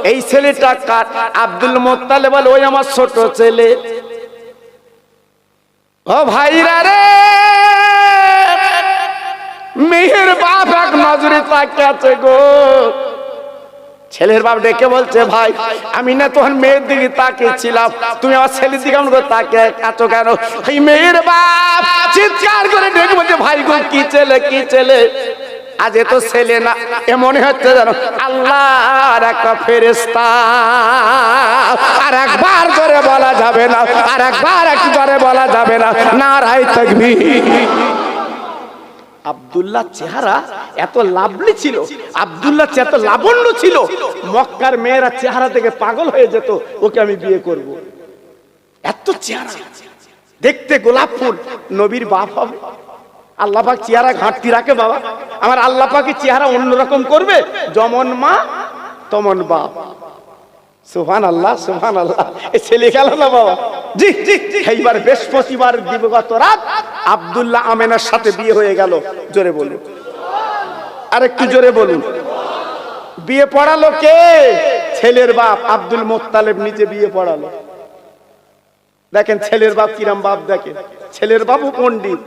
এই ছেলেটা কার? আব্দুল মোত্তালেব বলে, ওই আমার ছোট ছেলে। ও ভাইরা রে, মেয়ের বাপ এক নজরে তাকিয়ে আছে গো। ছেলের বাপ ডেকে বলছে, ভাই আমি না তোমার মেয়ের দিকে তাকিয়েছিলাম, তুমি আমার ছেলের দিকে কেমন করে তাকিয়ে আছো কেন? এই মেয়ের বাপ চিৎকার করে ডেকে বলছে, ভাই গো কি ছেলে, কি ছেলে? আজ এ তো ছেলে না, এ মনে হচ্ছে জানো আল্লাহর একটা ফেরেশতা। আর একবার জোরে বলা যাবে না, আর একবার একটু জোরে বলা যাবে না, নারায়ে তাকবীর। আব্দুল্লাহ চেহারা এত লাভলি ছিল, আব্দুল্লাহ এত লাবণ্য ছিল, মক্কার মেয়েরা চেহারা থেকে পাগল হয়ে যেত, ওকে আমি বিয়ে করব। এত চেহারা দেখতে গোলাপ ফুল, নবীর বাপ হবে। আল্লাহ পাক চেহারা ঘাটতি রাখে বাবা, আমার আল্লাহ পাকের চেহারা অন্যরকম করবে, যেমন মা তেমন বাপ। সুবহানাল্লাহ সুবহানাল্লাহ। এই ছেলে গেল না বাবা। জি জি, এইবার বৃহস্পতিবার দিবগত রাত আব্দুল্লাহ আমেনার সাথে বিয়ে হয়ে গেল। জোরে বলুন, আরেকটু জোরে বলুন। বিয়ে পড়ালো কে? ছেলের বাপ আব্দুল মোত্তালেব নিজে বিয়ে পড়ালো। দেখেন ছেলের বাপ কিরাম বাপ, দেখেন ছেলের বাপও পণ্ডিত,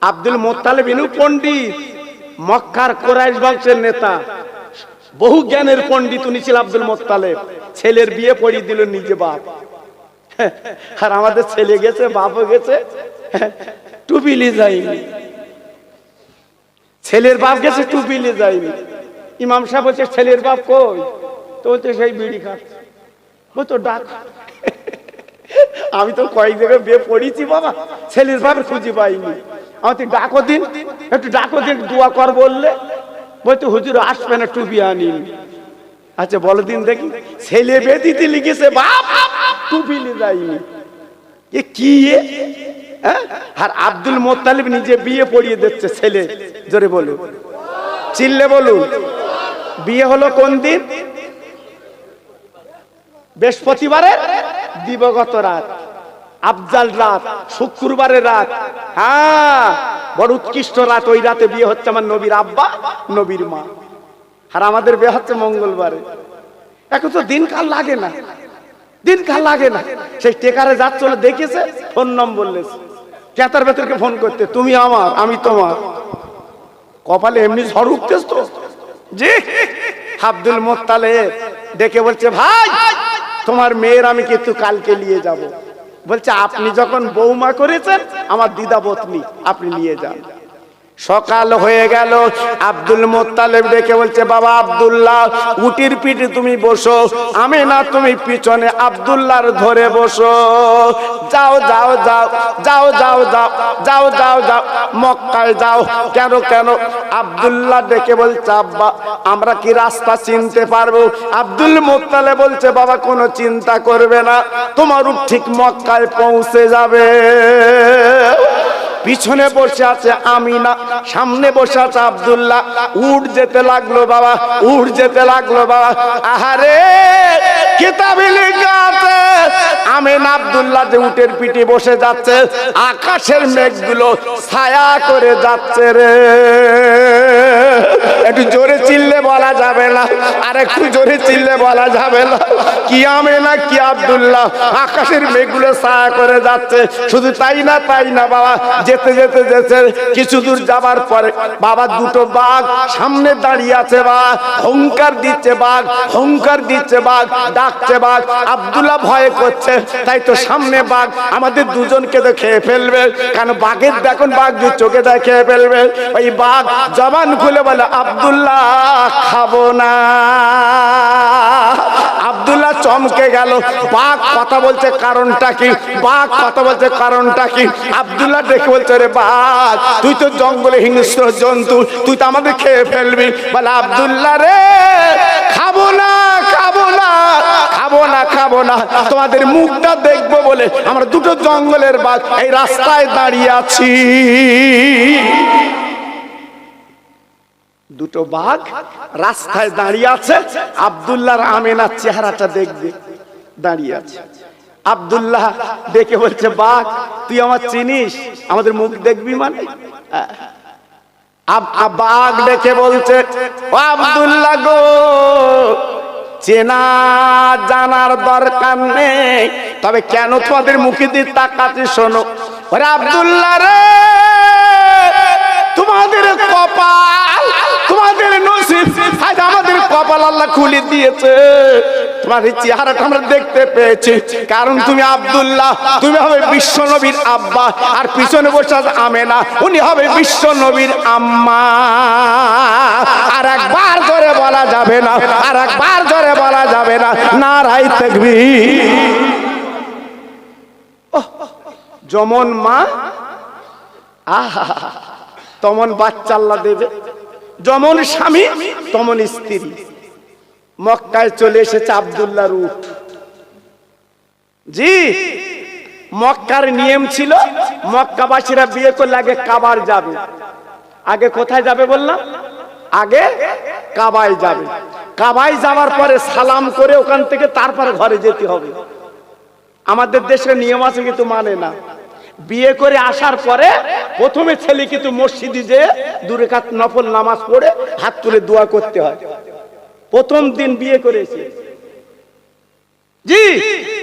আব্দুল মোত্তালেব ইনু পণ্ডিত, মক্কার কুরাইশ বংশের নেতা, বহু জ্ঞানের পণ্ডিত উনি ছিল আব্দুল মোত্তালেব। ছেলের বিয়ে পড়িয়ে দিল নিজে বাপ। আর আমাদের ছেলে গেছে, বাপও গেছে, টুপিলি যায়নি। ছেলের বাপ গেছে, টুপিলি যায়নি। ইমাম সাহেব বলছে, ছেলের বাপ কই? তো বলছে, সেই বিড়ি খাচ্ছে। তো ডাক। আমি তো কয়েক জায়গায় বিয়ে পড়িয়েছি বাবা, ছেলের বাপের খুঁজে পাইনি। আমার তুই ডাকো দিন, একটু ডাকো দিন, দোয়া কর বললে। বলতো হুজুর আসবে না, টুপি আনিন। আচ্ছা বলো দিন দেখি। ছেলে বেদিতে লিখেছে বাপ, টুপি নিয়ে যায়নি, এ কি? আর আব্দুল মোত্তালিব নিজে বিয়ে পড়িয়ে দিচ্ছে ছেলে। জোরে বলুন, চিল্লে বলুন। বিয়ে হলো কোন দিন? বৃহস্পতিবারের দিবগত রাত, আফজাল রাত, শুক্রবারের রাত। হ্যাঁ, বড় উৎকৃষ্ট রাত। ওই রাতে বিয়ে হচ্ছে আমার নবীর আব্বা, নবীর মা। আর আমাদের বিয়ে হচ্ছে মঙ্গলবারে। এখন তো দিনকাল লাগে না, দিনকাল লাগে না। সেই টেকারে যাচ্ছিল, দেখেছে, ফোন নম্বর লেছে, কেতার ভেতরকে ফোন করতে, তুমি আমার আমি তোমার। কপালে এমনি ঝড় উঠতেছ তো। জি, আব্দুল মোত্তালেব ডেকে বলছে, ভাই তোমার মেয়ের আমি কিন্তু কালকে নিয়ে যাব। বলছে, আপনি যখন বৌমা করেছেন আমার দিদা পত্নী, আপনি নিয়ে যান। সকাল হয়ে গেল, আব্দুল মোত্তালেব ডেকে বলছে, বাবা আব্দুল্লাহ উটির পিঠে তুমি বসো, আমেনা তুমি পিছনে আব্দুল্লাহর ধরে বসো। যাও যাও যাও যাও যাও যাও যাও যাও যাও মক্কায় যাও। কেন কেন? আব্দুল্লাহ ডেকে বলছে, আব্বা আমরা কি রাস্তা চিনতে পারবো? আব্দুল মোত্তালেব বলছে, বাবা কোনো চিন্তা করবে না, তোমার উট ঠিক মক্কায় পৌঁছে যাবে। পিছনে বসে আছে আমিনা, সামনে বসে আছে আব্দুল্লাহ। উঠ যেতে লাগলো বাবা, উঠ যেতে লাগলো বাবা। আহারে কিতাবে লেখা আছে আমেনা আব্দুল্লাহ যে উটের পিঠে বসে যাচ্ছে, আকাশের মেঘগুলো ছায়া করে যাচ্ছে রে। একটু জোরে চিল্লে বলা যাবে না, আর একটু জোরে চিল্লে বলা যাবে না। কি আমেনা কি আব্দুল্লাহ, আকাশের মেঘগুলো ছায়া করে যাচ্ছে। শুধু তাই না বাবা, যেতে যেতে যেতে কিছু দূর যাবার পরে বাবা দুটো বাঘ সামনে দাঁড়িয়ে আছে। বাবা হুঙ্কার দিচ্ছে, বাঘ হুঙ্কার দিচ্ছে, বাঘ ডাকছে, বাঘ। আব্দুল্লাহ ভয় করছে, তাই তো সামনে বাঘ আমাদের দুজনকে তো খেয়ে ফেলবে, কারণ বাঘের দেখুন বাঘ যে চোখে দেয় খেয়ে ফেলবে। ওই বাঘ জবান খুলে বলে, আব্দুল্লাহ খাবো না। আব্দুল্লাহ চমকে গেল, বাঘ কথা বলছে কারণটা কি, বাঘ কথা বলছে কারণটা কি। আব্দুল্লাহ ডেকে বলছে, রে বাঘ তুই তো জঙ্গলে হিংস্র জন্তু, তুই তো আমাদের খেয়ে ফেলবি। বলে, আব্দুল্লাহ রে খাবো না, খাবো না, খাবো না, খাবো না, তোমাদের মুখটা দেখবো বলে আমরা দুটো জঙ্গলের বাঘ এই রাস্তায় দাঁড়িয়ে আছি। দুটো বাঘ রাস্তায় দাঁড়িয়ে আছে, আব্দুল্লাহর আমেনার চেহারাটা দেখবে দাঁড়িয়ে আছে। আব্দুল্লাহ দেখে বলছে, বাঘ তুই আমার চিনিস, আমাদের মুখ দেখবি মানে? বাঘ দেখে বলছে, ও আব্দুল্লাহ গো, চেনা জানার দরকার নেই, তবে কেন তোমাদের মুখে দিয়ে তাকাচ্ছি শোনো। ওরে আব্দুল্লাহ রে, তোমাদের কপাল, তোমাদের নসিব, আজ আমাদের কপাল আল্লাহ খুলে দিয়েছে। তোমার এই চেহারাটা আমরা দেখতে পেয়েছি, কারণ তুমি আব্দুল্লাহ, তুমি হবে বিশ্ব নবীর আব্বা, আর পিছনে বসে আছে আমেনা, উনি হবে বিশ্ব নবীর আম্মা। আর একবার জোরে বলা যাবে না, আর একবার জোরে বলা যাবে না, নারায়ে তাকবীর। যেমন মা আহা তেমন বাচ্চা আল্লাহ দেবে, যেমন স্বামী তেমন স্ত্রী। মক্কায় চলে এসেছে আব্দুল্লাহর উট। জি, মক্কার নিয়ম ছিল মক্কাবাসীরা বিয়ে করলে আগে কাবার যাবে। আগে কোথায় যাবে বললাম? আগে কাবায় যাবে। কাবায় যাওয়ার পরে সালাম করে ওখান থেকে তারপরে ঘরে যেতে হবে। আমাদের দেশের নিয়ম আছে কিন্তু মানে না। বিয়ে করে আসার পরে প্রথমে ছেলে কিন্তু মসজিদে যে 2 রাকাত নফল নামাজ পড়ে হাত তুলে দোয়া করতে হয়। প্রথম দিন বিয়ে করেছে, জি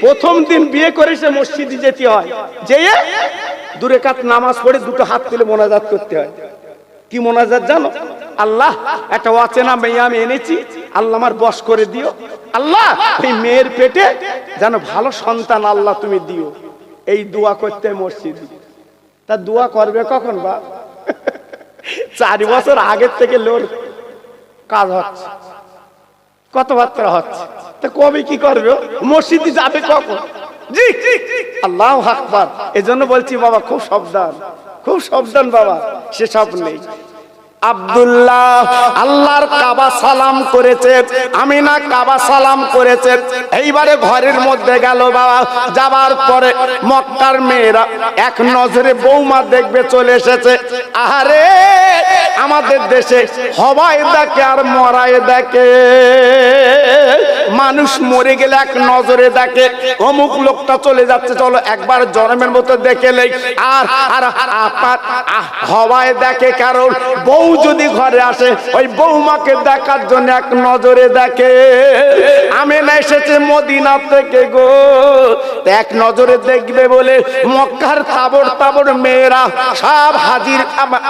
প্রথম দিন বিয়ে করেছে মসজিদে যেতে হয়, যেয়ে 2 রাকাত নামাজ পড়ে দুটো হাত তুলে মোনাজাত করতে হয়। কি মোনাজাত জানো? আল্লাহ একটা অচেনা মেয়ে আমি এনেছি, আল্লাহ আমার বশ করে দিও। আল্লাহ এই মেয়ের পেটে যেন ভালো সন্তান আল্লাহ তুমি দিও। এই দোয়া করতে মসজিদে। তা দোয়া করবে কখন? বা 4 বছর আগের থেকে লোর কাজ হচ্ছে, কথাবার্তা হচ্ছে, তা কবে কি করবে? মসজিদে যাবে কখন? জি আল্লাহু আকবার। এজন্য বলছি বাবা খুব সাবধান, খুব সাবধান বাবা, সেসব নেই। আব্দুল্লাহ আল্লাহর কাবা সালাম করেছে, আমিনা কাবা সালাম করেছে। এইবারে ঘরের মধ্যে গেল বাবা। যাবার পরে মক্কার মেয়েরা এক নজরে বৌমা দেখবে চলে এসেছে। আরে আমাদের দেশে হবায় দেখে আর মরায় দেখে, মানুষ মরে গেলে এক নজরে দেখে অমুক লোকটা চলে যাচ্ছে, চলো একবার জন্মের মতো দেখে নেই। আর আপনার হবায় দেখে, কারণ বউ যদি ঘরে আসে ওই বৌমাকে দেখার জন্য এক নজরে দেখে। আমেনা এসেছে মদিনা থেকে গো, এক নজরে দেখবে বলে মক্কার তাবড় তাবড় মেয়েরা সব হাজির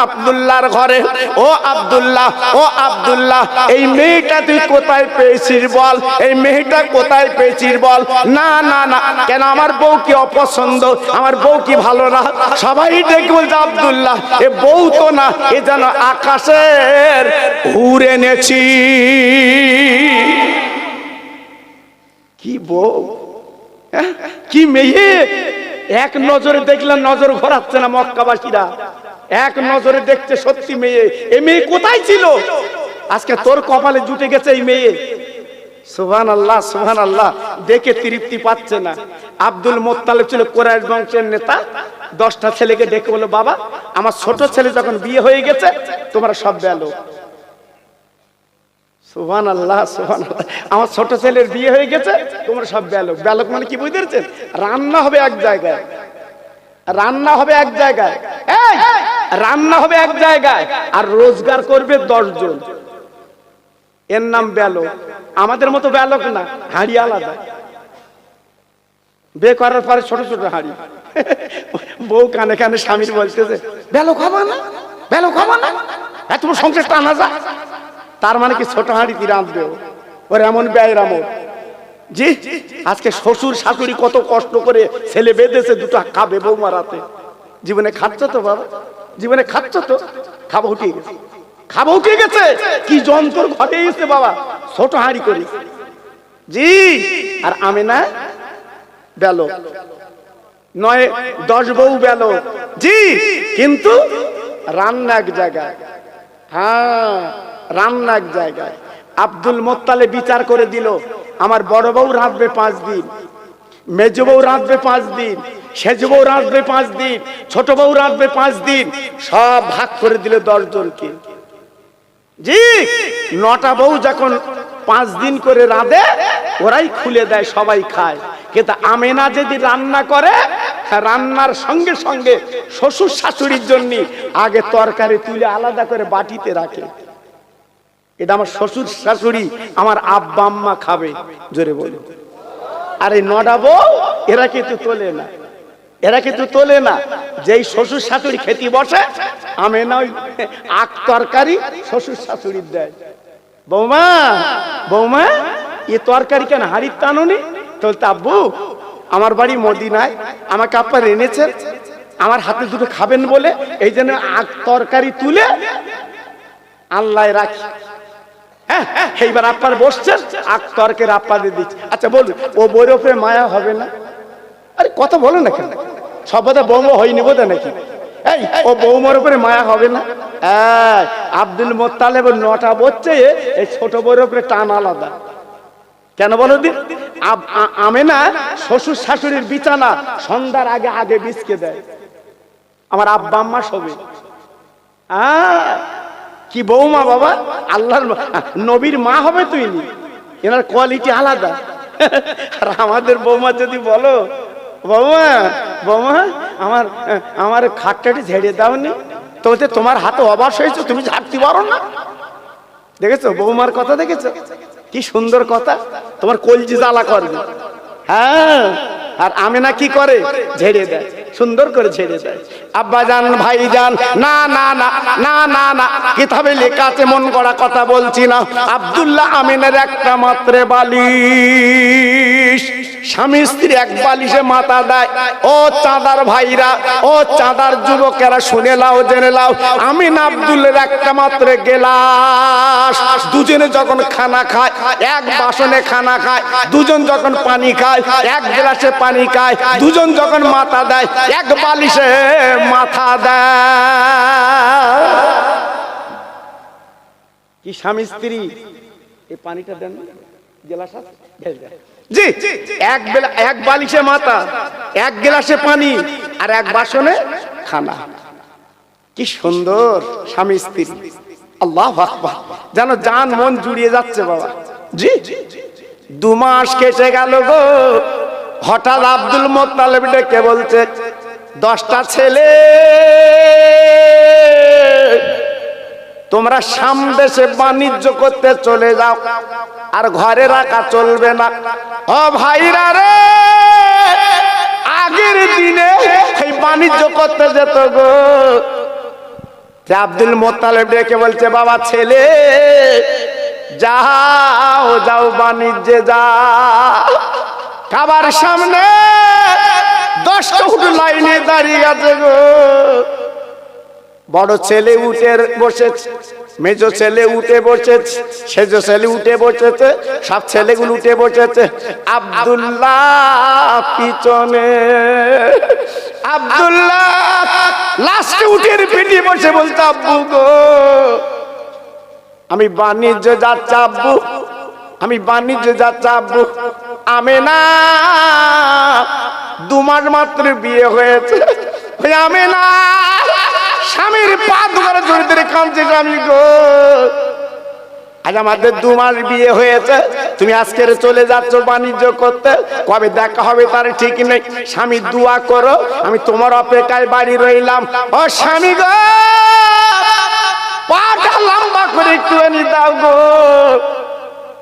আব্দুল্লাহর ঘরে। ও আব্দুল্লাহ, ও আব্দুল্লাহ, এই মেয়েটা তুই কোথায় পেয়েছিস বল, এই মেয়েটা কোথায় পেয়েছিস বল। না না না, কেন আমার বউ কি অপছন্দ, আমার বউ কি ভালো না? সবাই দেখে বলছে আব্দুল্লাহ এ বউ তো না, এ যেন আকাশের হুর এনেছি। কি বউ, কি মেয়ে! এক নজরে দেখলাম, নজর ঘোরাচ্ছে না মক্কাবাসীরা, এক নজরে দেখছে সত্যি মেয়ে। এই মেয়ে কোথায় ছিল? আজকে তোর কপালে জুটে গেছে এই মেয়ে। সুবহানাল্লাহ, সুবহানাল্লাহ। দেখে তৃপ্তি পাচ্ছে না। আব্দুল মুত্তালিব ছিল কুরাইশ বংশের নেতা। 10টা ছেলেকে ডেকে বলল, বাবা আমার ছোট ছেলে যখন বিয়ে হয়ে গেছে তোমরা সব বেলো। সুবহানাল্লাহ সুবহানাল্লাহ। আমার ছোট ছেলের বিয়ে হয়ে গেছে, তোমরা সব ব্যালক। ব্যালক মানে কি বুঝতে পেরেছেন? রান্না হবে এক জায়গায়, রান্না হবে এক জায়গায়, এই রান্না হবে এক জায়গায়, আর রোজগার করবে 10 জন। এর নাম ব্যালক। আমাদের মতো ব্যালক না, হাঁড়ি আলাদা। বিয়ে করার পরে ছোট ছোট হাঁড়ি। বউ কানে কানে স্বামীর বলতেছে, ব্যালক হবা না, ব্যালক হবা না, তোমার সংসার টানা যা। তার মানে কি ছোট হাঁড়িতে রাঁধবে ওর এমন ব্যয়ের আমল। জি, আজকে শ্বশুর শাশুড়ি কত কষ্ট করে ছেলে বেঁধেছে, দুটো খাবে বৌমা রাতে। জীবনে খাচ্ছ তো বাবা, জীবনে খাচ্ছ তো? খাবা উঠে গেছে, খাবা উঠে গেছে। কি যন্ত্র ঘটে গেছে বাবা, ছোট হাঁড়ি করে। জি, আর আমি না ব্যালক, 9-10 বউ ব্যালক। জি, কিন্তু রান্না এক জায়গায়। হ্যাঁ, রান্না এক জায়গায়। আব্দুল মোত্তালেব বিচার করে দিল, আমার বড় বউ রাঁধবে 5 দিন, মেজ বউ রাঁধবে 5 দিন, সেজ বউ রাঁধবে 5 দিন, ছোট বউ রাঁধবে 5 দিন। সব ভাগ করে দিল 10 জনকে। জি, 9টা বউ যখন 5 দিন করে রাঁধে, ওরাই খুলে দেয়, সবাই খায়। কিন্তু আমেনা যদি রান্না করে, রান্নার সঙ্গে সঙ্গে শ্বশুর শাশুড়ির জন্য আগে তরকারি তুলে আলাদা করে বাটিতে রাখে। এটা আমার শ্বশুর শাশুড়ি, আমার আব্বা আম্মা খাবে। জোরে বলো। আর এই 9টা বউ এরা কিন্তু তোলে না, এরা কিন্তু তোলে না। যেই শ্বশুর শাশুড়ি খেতে বসে, আমেনা ওই আখ তরকারি শ্বশুর শাশুড়ির দেয়। বৌমা, বৌমা, এ তরকারি কেন হাড়ির টানুনি? বলতে, আব্বু আমার বাড়ি মদিনায়, আমাকে আপনার এনেছেন আমার হাতে দুটো খাবেন বলে, এই জন্য আখ তরকারি তুলে আল্লাহ রাখি। হ্যাঁ, এইবার আপনার বসছেন, আখ তরকারি আপনাদের দিচ্ছি। আচ্ছা বলুন, ও বউর উপরে মায়া হবে না? আরে কথা বলো না কেন? সব কথা বৌমা হয়নি বোধ নাকি? এই ও বৌমার উপরে মায়া হবে না? আব্দুল মোত্তালেব 9টা বলছে, এই ছোট বউর উপরে টান আলাদা। কেন বলো দিন? আমেনা শ্বশুর শাশুড়ির বিছানা সন্ধ্যার আগে আগে বিছকে দেয়, আমার আব্বা আম্মা শোবে। কি বৌমা বাবা, আল্লাহর নবীর মা হবে তুই, এনার কোয়ালিটি আলাদা। আর আমাদের বৌমা যদি বলো, বৌমা বৌমা আমার আমার খাটটাটি ঝেড়ে দাওনি, তো বলতে তোমার হাতে অবাস হয়েছে, তুমি ঝাড়তে পারো না। দেখেছো বৌমার কথা, দেখেছো কি সুন্দর কথা, তোমার কলজি জ্বালা করবে। হ্যাঁ, আর আমেনা কি করে? ঝেড়ে দেয়, সুন্দর করে ঝেড়ে দেয়। আব্বা জান, ভাই জান, না না না না না না, কিতাবে লেখা আছে, মন গড়া কথা বলছি না। আব্দুল্লাহ আমিনের একটা মাত্র বালিশ, স্বামী স্ত্রী এক বালিশে মাথা দেয়। ও চাঁদার ভাইরা, ও চাঁদার যুবকেরা, শুনে লাও, জেনে লাও, আমিন আব্দুলের একটা মাত্র গেলাস। দুজনে যখন খানা খায়, এক বাসনে খানা খায়। দুজন যখন পানি খায়, এক গ্লাসে পানি খায়। দুজন যখন মাথা দেয়, এক বালিশে মাথা দেয়। কি স্বামী স্ত্রী! এই পানিটা দেন, গ্লাস আছে, জি, এক বালিশে মাথা, এক গ্লাসে পানি, আর এক বাসনে খানা। কি সুন্দর স্বামী স্ত্রী! আল্লাহু আকবার, যেন জান মন জুড়িয়ে যাচ্ছে বাবা। জি, 2 মাস কেটে গেল গো। হঠাৎ আব্দুল মোত্তালেব ডেকে বলছে, 10টা ছেলে তোমরা সামদেশে বাণিজ্য করতে চলে যাও, আর ঘরে রাখা চলবে না। ও ভাইরা রে, আগের দিনে এই বাণিজ্য করতে যেত গো। আব্দুল মোত্তালেব ডেকে বলছে, বাবা ছেলে যাও, যাও বাণিজ্যে যাও। খাবার সামনে 10টা উট লাইনে দাঁড়িয়ে আছে গো। বড় ছেলে উঠে বসেছে, মেজ ছেলে উঠে বসেছে, সেজ ছেলে উঠে বসেছে, সব ছেলেগুলো উঠে বসেছে। আব্দুল্লাহ পিছনে, আব্দুল্লাহ লাস্টে উঠে পিঠে বসে বলতে, আব্বু গো আমি বাণিজ্য যাচ্ছি আব্বু, আমি বাণিজ্য যাচ্ছি আব্বু। আমেনা 2 মাস মাত্র বিয়ে হয়েছে। আমেনা স্বামীর পা ধরে ধরে ধরে কাঁদছে, স্বামী গো আজ আমাদের 2 মাস বিয়ে হয়েছে, তুমি আজকে চলে যাচ্ছ বাণিজ্য করতে, কবে দেখা হবে তার ঠিক নেই। স্বামী দোয়া করো, আমি তোমার অপেক্ষায় বাড়ি রইলাম। ও স্বামী গো, পাটা লম্বা করে একটুখানি দাও গো,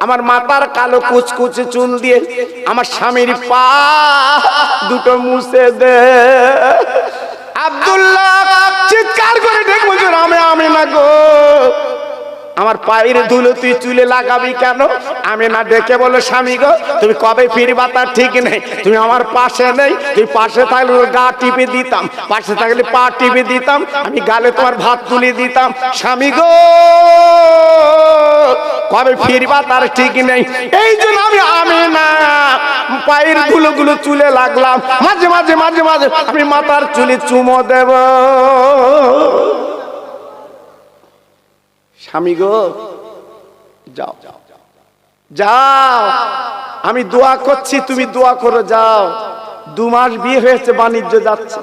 আমার মাথার কালো কুচকুচে চুল দিয়ে আমার স্বামীর পা দুটো মুছে দে। আব্দুল্লাহ চিৎকার করে ডেকে বলছে, আমি না গো, আমার পায়ের ধুলো তুই চুলে লাগাবি কেন? আমি না ডেকে বলো, স্বামী গো তুমি কবে ফিরবা তার ঠিক নেই, তুমি আমার পাশে নেই, তুই পাশে থাকলে গা টিপে দিতাম, পাশে থাকলে পা টিপে দিতাম, আমি গালে তোমার ভাত তুলে দিতাম। স্বামী গো কবে ফিরবা তার ঠিক নেই, এই জন্য আমি না পায়ের ধুলোগুলো চুলে লাগলাম, মাঝে মাঝে মাঝে মাঝে আমি মাথার চুলে চুমো দেব। স্বামী গো যাও যাও, আমি দোয়া করছি, তুমি দোয়া করো, যাও। 2 মাস বিয়ে হয়েছে, বাণিজ্য যাচ্ছে।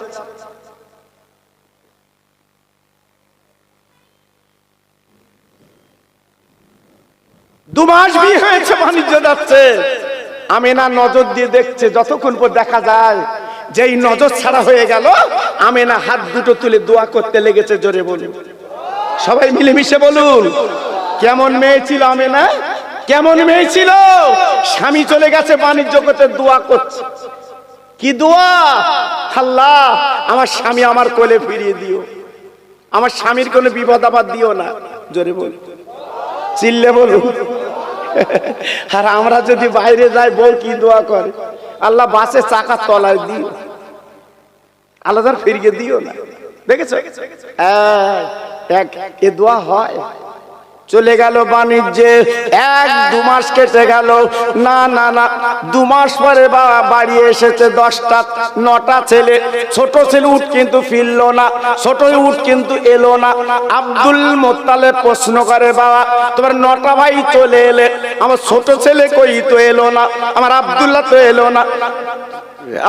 দু মাস বিয়ে হয়েছে, বাণিজ্য যাচ্ছে। আমেনা নজর দিয়ে দেখছে, যতক্ষণ পর দেখা যায় যেই নজর ছাড়া হয়ে গেল, আমেনা হাত দুটো তুলে দোয়া করতে লেগেছে। জোরে বলুন, সবাই মিলেমিশে বলুন, কেমন মেয়ে ছিল আমেনা, কেমন মেয়ে ছিল। স্বামী চলে গেছে বাণিজ্য করতে, দোয়া করছে। কি দোয়া? আল্লাহ আমার স্বামী আমার কোলে ফিরিয়ে দিও, আমার স্বামীর কোনো বিপদ আপদ দিও না। জোরে বলুন, চিল্লে বলুন। আর আমরা যদি বাইরে যাই, বউ কি দোয়া করে? আল্লাহ বাসে চাকার তলায় দিও, আল্লাহ ফিরিয়ে দিও না। দেখেছো, এ দোয়া হয়। চলে গেল বাণিজ্যে, 1-2 মাস কেটে গেল। না না না, 2 মাস পরে বাড়ি এসেছে 10টা 9টা ছেলে। ছোট ছেলে উঠ কিন্তু ফিরল না, ছোট উঠ কিন্তু এলো না। আব্দুল মোত্তালেব প্রশ্ন করে, বাবা তোমার 9টা ভাই চলে এলে, আমার ছোট ছেলে কই তো এলো না, আমার আব্দুল্লাহ তো এলো না।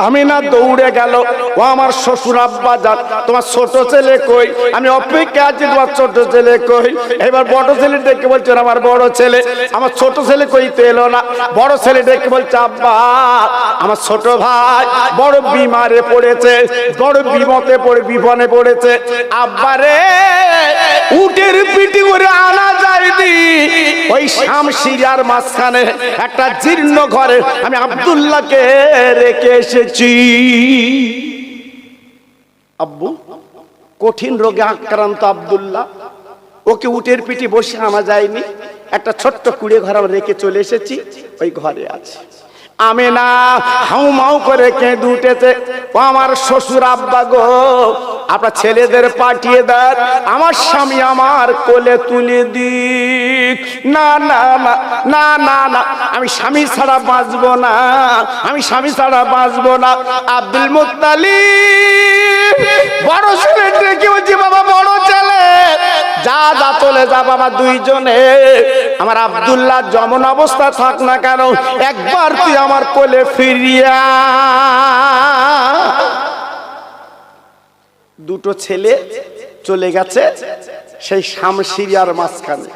আমিনা দৌড়ে গেল, ও আমার শ্বশুর আব্বা যান, তোমার ছোট ছেলে কই? আমি অপেক্ষা আছি, তোমার ছোট ছেলে কই? এবার বড় ছেলে ডেকে বলছে, আমার বড় ছেলে, আমার ছোট ছেলে কই তো এলো না। বড় ছেলে ডেকে বলছে, আব্বা আমার ছোট ভাই বড় বিমারে পড়েছে, বড় বিপদে পড়েছে। আব্বা রে, উটের পিঠে করে আনা যায়নি, ওই শামসিরার মাঝখানে একটা জীর্ণ ঘরে আমি আব্দুল্লাহকে রেখে এসেছি। আব্বু কঠিন রোগে আক্রান্ত আব্দুল্লাহ, ওকে উটের পিঠে বসে আনা যায়নি, একটা ছোট্ট কুড়ে ঘর রেখে চলে এসেছি, ওই ঘরে আছে। আমেনা হাউ মাউ করে কেঁদে উঠেছে, ও আমার শ্বশুর আব্বা গো, আপনার ছেলেদের পাঠিয়ে দেন, আমার স্বামী আমার কোলে তুলে দিক। না না না না না না, আমি স্বামী ছাড়া বাঁচবো না, আমি স্বামী ছাড়া বাঁচবো না। আব্দুল মুত্তালিব বড় ছেলে ডেকে বলছে, বাবা বড় ছেলে যা যা চলে যা বাবা, দুইজনে আমার আব্দুল্লাহ যেমন অবস্থা থাক না কেন, একবার তুই আমার কোলে ফিরিয়া। দুটো ছেলে চলে গেছে সেই শামসিরিয়ার মাঝখানে।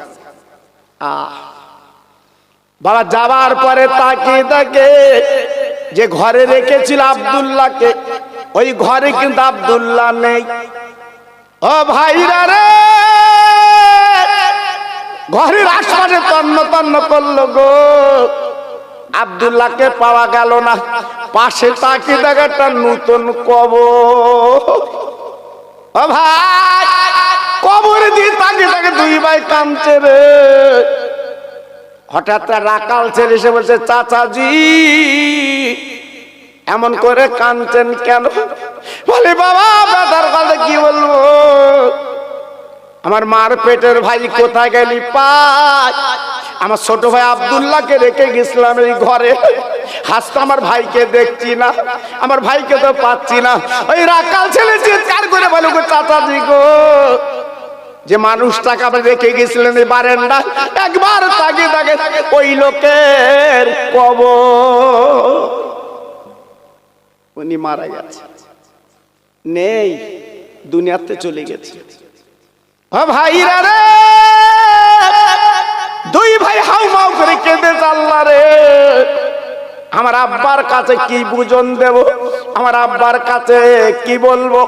বাবা যাবার পরে তাকিয়ে থাকে, যে ঘরে রেখেছিল আব্দুল্লাহকে, ওই ঘরে কিন্তু আব্দুল্লাহ নেই। ও ভাইরা রে, ঘরের আশপাশে তন্ন তন্ন করলো গো, আব্দুল্লাহকে পাওয়া গেল না। পাশে তাকিয়ে দেখে একটা নতুন কবর। ও ভাই, কবরে দিয়ে তাকিয়ে তাকে 2 ভাই কাঁদছে রে। হঠাৎ রাকাল ছেলে এসে বলছে, চাচাজি এমন করে কাঁদছেন কেন? বলে, বাবা বেদার কথা কি বলবো, আমার মার পেটের ভাই কোথায় গেলি পাই, আমার ছোট ভাই আব্দুল্লাহকে রেখে গেছিলাম এই ঘরে, হাসতে আমার ভাইকে দেখছি না, আমার ভাইকে তো পাচ্ছি না। ওই রাকাল ছেলে চিৎকার করে বলে, গো চাচাজি গো, যে মানুষটাকে আপনি রেখে গেছিলেন এই বারান্দা, একবার তাকে তাকে ওই লোকের কবর, উনি মারা গেছে, নেই, দুনিয়াতে চলে গেছে। ভাইরা রে, দুই ভাই হাউমাউ করে কেঁদেছে, আল্লাহ রে আমার আব্বার কাছে কি বুঝন দেব, আমার আব্বার কাছে কি বলবো,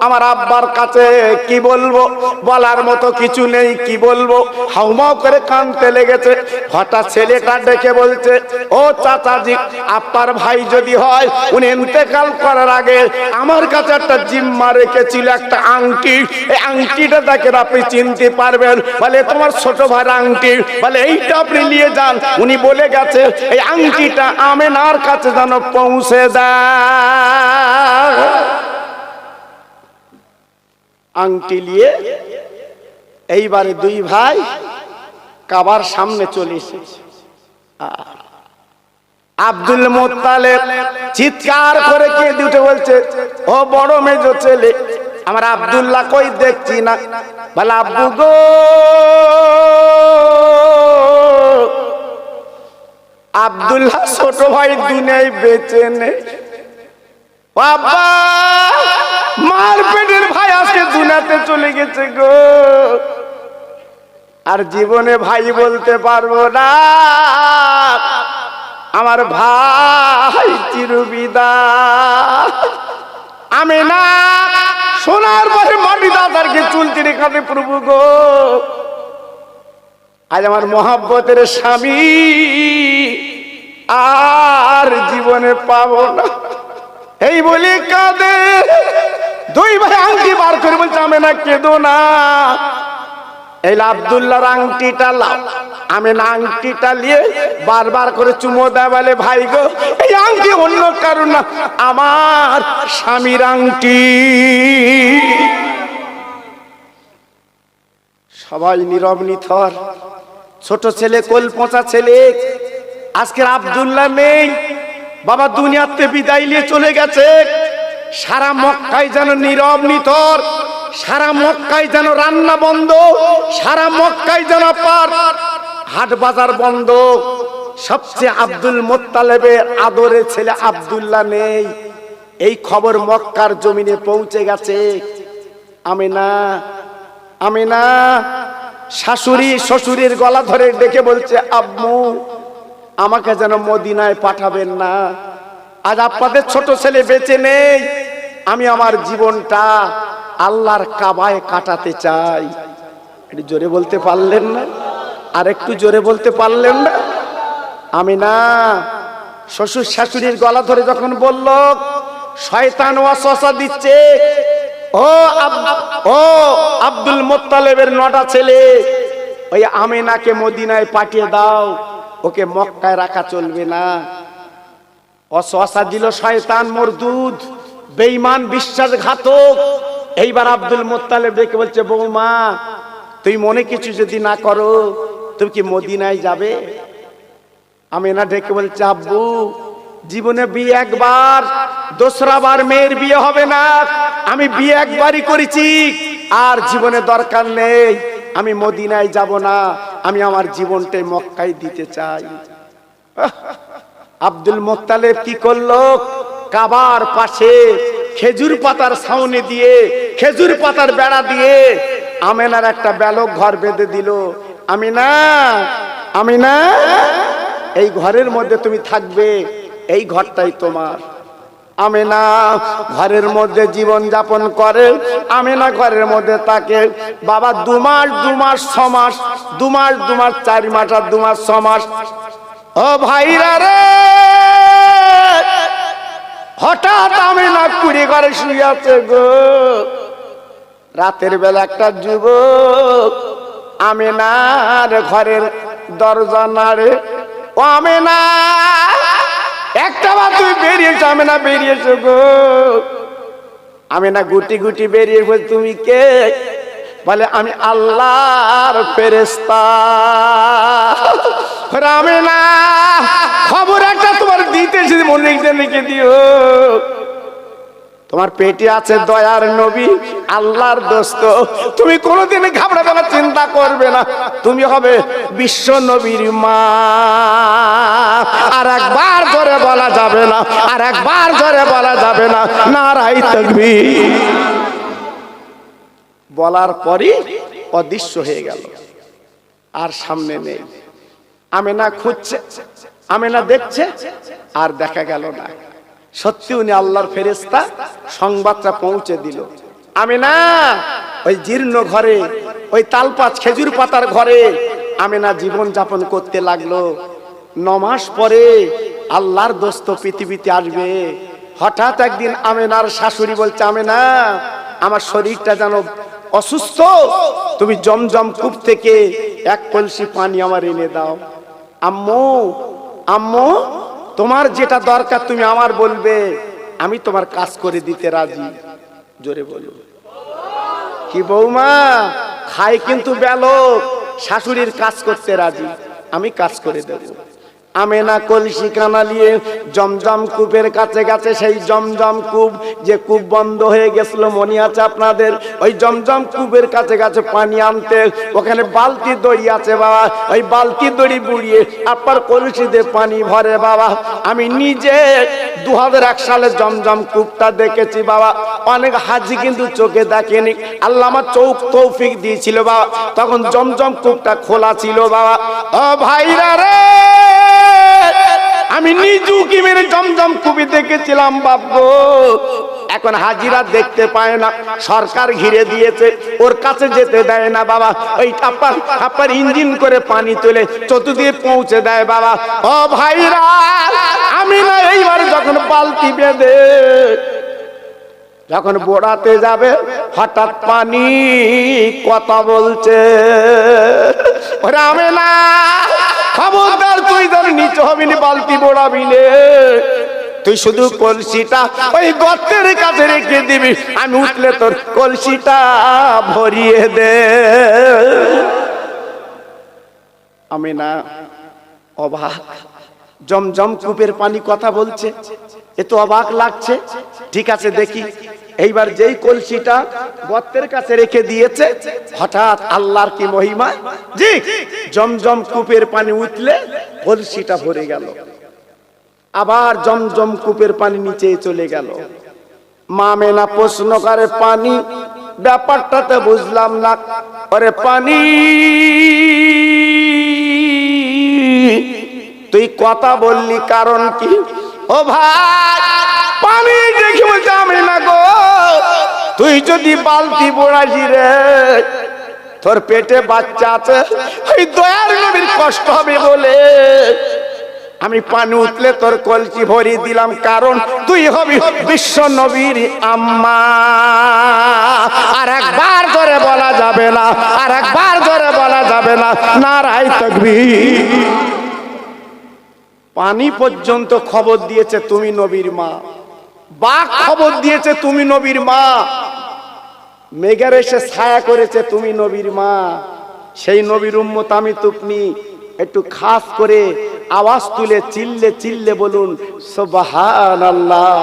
আমার আব্বার কাছে কি বলবো, বলার মতো কিছু নেই, কি বলবো। হাউমাউ করে কাঁদতে লেগেছে। হঠাৎ ছেলেটা ডেকে বলছে, ও চাচাজি, আপনার ভাই যদি হয়, উনি ইন্তেকাল করার আগে আমার কাছে একটা জিম্মা রেখেছিল, একটা আংটি। এই আংটিটা দেখেন, আপনি চিনতে পারবেন। বলে তোমার ছোট ভাইয়ের আংটি, বলে এইটা আপনি নিয়ে যান। উনি বলে গেছে এই আংটিটা আমেনার কাছে যেন পৌঁছে দেয়। আংটি নিয়ে এইবারে দুই ভাই কাবার সামনে চলে এসেছে। আব্দুল মুত্তালিব চিৎকার করে কেঁদে উঠে বলছে, ও বড় মেজো ছেলে, আমার আব্দুল্লাহ কই দেখছি না। বলে আব্বু গো, আব্দুল্লাহ ছোট ভাই দুনিয়ায় বেঁচে নেই। বাবা, মার পেটের ভাই আজকে দুনিয়াতে চলে গেছে গো, আর জীবনে ভাই বলতে পারবো না, আমার ভাই চিরবিদায়। আমি না সোনার পরে মাটি দাদারকে চুলতি রেখাতে প্রভু গো, আজ আমার মহাব্বতের স্বামী আর জীবনে পাবো না। এই বলি কাঁদে। দুই ভাই আংটি বার করে বলছে, আমি না কেঁদো না, এই আব্দুল্লাহর আংটিটা লাও। আমি না আংটিটা নিয়ে বারবার করে চুমো দেয়, বলে ভাই গো, এই আংটি অন্য কারণ না, আমার স্বামীর আংটি। সবাই নীরব নিথর। ছোট ছেলে, কোল পচা ছেলে, আজকের আব্দুল্লাহ নেই, বাবা দুনিয়াতে বিদায় নিয়ে চলে গেছে। সারা মক্কায় যেন নীরব নিথর, সারা মক্কায় যেন রান্না বন্ধ, সারা মক্কায় যেন হাট বাজার বন্ধ। সবচেয়ে আব্দুল মুত্তালিবের আদরের ছেলে আব্দুল্লাহ নেই, এই খবর মক্কার জমিনে পৌঁছে গেছে। আমিনা, আমিনা শাশুড়ি শ্বশুরের গলা ধরে ডেকে বলছে, আম্মু আমাকে যেন মদিনায় পাঠাবেন না, আজ আপনাদের ছোট ছেলে বেঁচে নেই, আমি আমার জীবনটা আল্লাহর কাবায় কাটাতে চাই। একটু জোরে বলতে পারলেন না? আর একটু জোরে বলতে পারলেন না? আমি না শ্বশুর শাশুড়ির গলা ধরে যখন বলল, শয়তান ওয়াসওয়াসা দিচ্ছে, ও আব্দুল মুত্তালিবের নটা ছেলে, ওই আমিনাকে মদিনায় পাঠিয়ে দাও, ওকে মক্কায় রাখা চলবে না। ওয়াসওয়াসা দিল শয়তান মরদুদ, বেঈমান, বিশ্বাসঘাতক। এইবার আব্দুল মুত্তালিব দেখে বলছে, বৌমা তুই মনে কিছু যদি না করো, তুমি কি মদিনায় যাবে? আমিনা ডেকে বলছে, আব্বু জীবনে বিয়ে একবার, দোসরা বার মেয়ের বিয়ে হবে না, আমি বিয়ে একবারই করেছি, আর জীবনে দরকার নেই, আমি মদিনায় যাব না, আমি আমার জীবনটাই মক্কায় দিতে চাই। আব্দুল মুত্তালিব কি করলো, কাবার পাশে খেজুর পাতার ছাউনি দিয়ে, খেজুর পাতার বেড়া দিয়ে আমিনার একটা ব্যালক ঘর বেঁধে দিল। আমিনা, আমিনা এই ঘরের মধ্যে তুমি থাকবে, এই ঘরটাই তোমার। আমিনা ঘরের মধ্যে জীবন যাপন করে, আমিনা ঘরের মধ্যে থাকে। বাবা 2 মাস 2 মাস 6 মাস, 2 মাস 2 মাস 4 মাস আর 2 মাস 6 মাস। ও ভাইরা রে, হঠাৎ আমিনা কুড়ি ঘরে শুয়ে আছে গো। রাতের বেলা একটা যুবক আমিনার ঘরের দরজা নাড়ে, ও আমিনা, একটা বার তুই বেরিয়েছো? আমিনা বেরিয়েছো গো। আমিনা গুটি গুটি বেরিয়ে বল, তুমি কে? বলে আমি আল্লাহর ফেরেশতা। আমিনা খবর একটা তোমার দিতেছি, মনে লিখে দিও, তোমার পেটে আছে দয়ার নবী, আল্লাহর দোস্ত, তুমি কোনোদিন ঘাবড়াবে না, চিন্তা করবে না, তুমি হবে বিশ্ব নবীর মা। আর একবার জোরে বলা যাবে না, আর একবার জোরে বলা যাবে না, নারায়ে তাকবীর। বলার পরই অদৃশ্য হয়ে গেল, আর সামনে নেই। আমেনা খুঁজছে, আমেনা দেখছে, আর দেখা গেল না। সত্যি উনি আল্লাহর ফেরেশতা, সংবাদটা পৌঁছে দিল। আমেনা ওই জীর্ণ ঘরে, ওই তালপাত খেজুর পাতার ঘরে আমেনা জীবন যাপন করতে লাগলো। 9 মাস পরে আল্লাহর দোস্ত পৃথিবীতে আসবে। হঠাৎ একদিন আমেনার শাশুড়ি বলছে, আমেনা আমার শরীরটা যেন অসুস্থ, তুমি জমজম কূপ থেকে 1 কলসি পানি আমার এনে দাও। আম্মু, আম্মু তোমার যেটা দরকার তুমি আমার বলবে, আমি তোমার কাজ করে দিতে রাজি। জোরে বলো। কি বৌমা খায় কিন্তু বেলক, শাশুড়ির কাজ করতে রাজি, আমি কাজ করে দেব। আমেনা কলসি কানা নিয়ে জমজম কূপের কাছে গেছে। সেই জমজম কূপ, যে কূপ বন্ধ হয়ে গেছিল মনে আছে আপনাদের, ওই জমজম কূপের কাছে গেছে পানি আনতে। ওখানে বালতি দড়ি আছে বাবা, ওই বালতি দড়ি বুড়িয়ে আপনার কলসিতে পানি ভরে বাবা। আমি নিজে 2001 সালে জমজম কূপটা দেখেছি বাবা। অনেক হাজি কিন্তু চোখে দেখেনি, আল্লাহ আমার চোখ তৌফিক দিয়েছিল বাবা। তখন জমজম কূপটা খোলা ছিল বাবা। ও ভাইরা রে, আমি নিজু কি মেরে জমজম কূপে দেখেছিলাম বাবু। এখন হাজিরা দেখতে পায় না, সরকার ঘিরে দিয়েছে, ওর কাছে যেতে দেয় না বাবা। ওই আপনার ইঞ্জিন করে পানি তুলে চতুর্দিকে পৌঁছে দেয় বাবা। ও ভাইরা, আমি না এইবার যখন বালতি বেঁধে যখন বোড়াতে যাবে, হঠাৎ পানি কথা বলছে, ওরে আমেনা খবরদার, তুই ধর নিচে হবি না, বালতি বোড়াবি নে, তুই শুধু কলসিটা ওই গর্তের কাছে রেখে দিবি, আমি উঠলে তোর কলসিটা ভরিয়ে দে। আমেনা অবাক, জমজম কূপের পানি কথা বলছে, এ তো অবাক লাগছে। ঠিক আছে দেখি। এইবার যেই কলসিটা গর্তের কাছে রেখে দিয়েছে, হঠাৎ আল্লাহর কি মহিমা, জি জমজম কূপের পানি উঠলে কলসিটা ভরে গেল। আবার জমজম কূপের পানি নিচে চলে গেল। মা আমেনা প্রশ্ন করে, পানি ব্যাপারটাতে বুঝলাম না। আরে পানি, তুই কথা বললি কারণ কি? ও ভাই, পানি দেখি বলছে আমেনা গো, তুই যদি বালতি বোড়াসি রে, তোর পেটে বাচ্চা আছে, ওই দয়ার নবীর কষ্ট হবে বলে আমি পানি উঠলে তোর কলসি ভরিয়ে দিলাম, কারণ তুই হবি বিশ্ব নবীর আম্মা। আর একবার ধরে বলা যাবে না, আর একবার ধরে বলা যাবে না, নারায়ে তাকবীর। পানি পর্যন্ত খবর দিয়েছে তুমি নবীর মা, বাঘ খবর দিয়েছে তুমি নবীর মা, মেঘের এসে ছায়া করেছে তুমি নবীর মা। সেই নবীর উম্মত আমি তুপনি, একটু খাস করে আওয়াজ তুলে চিল্লে চিল্লে বলুন সুবহানাল্লাহ।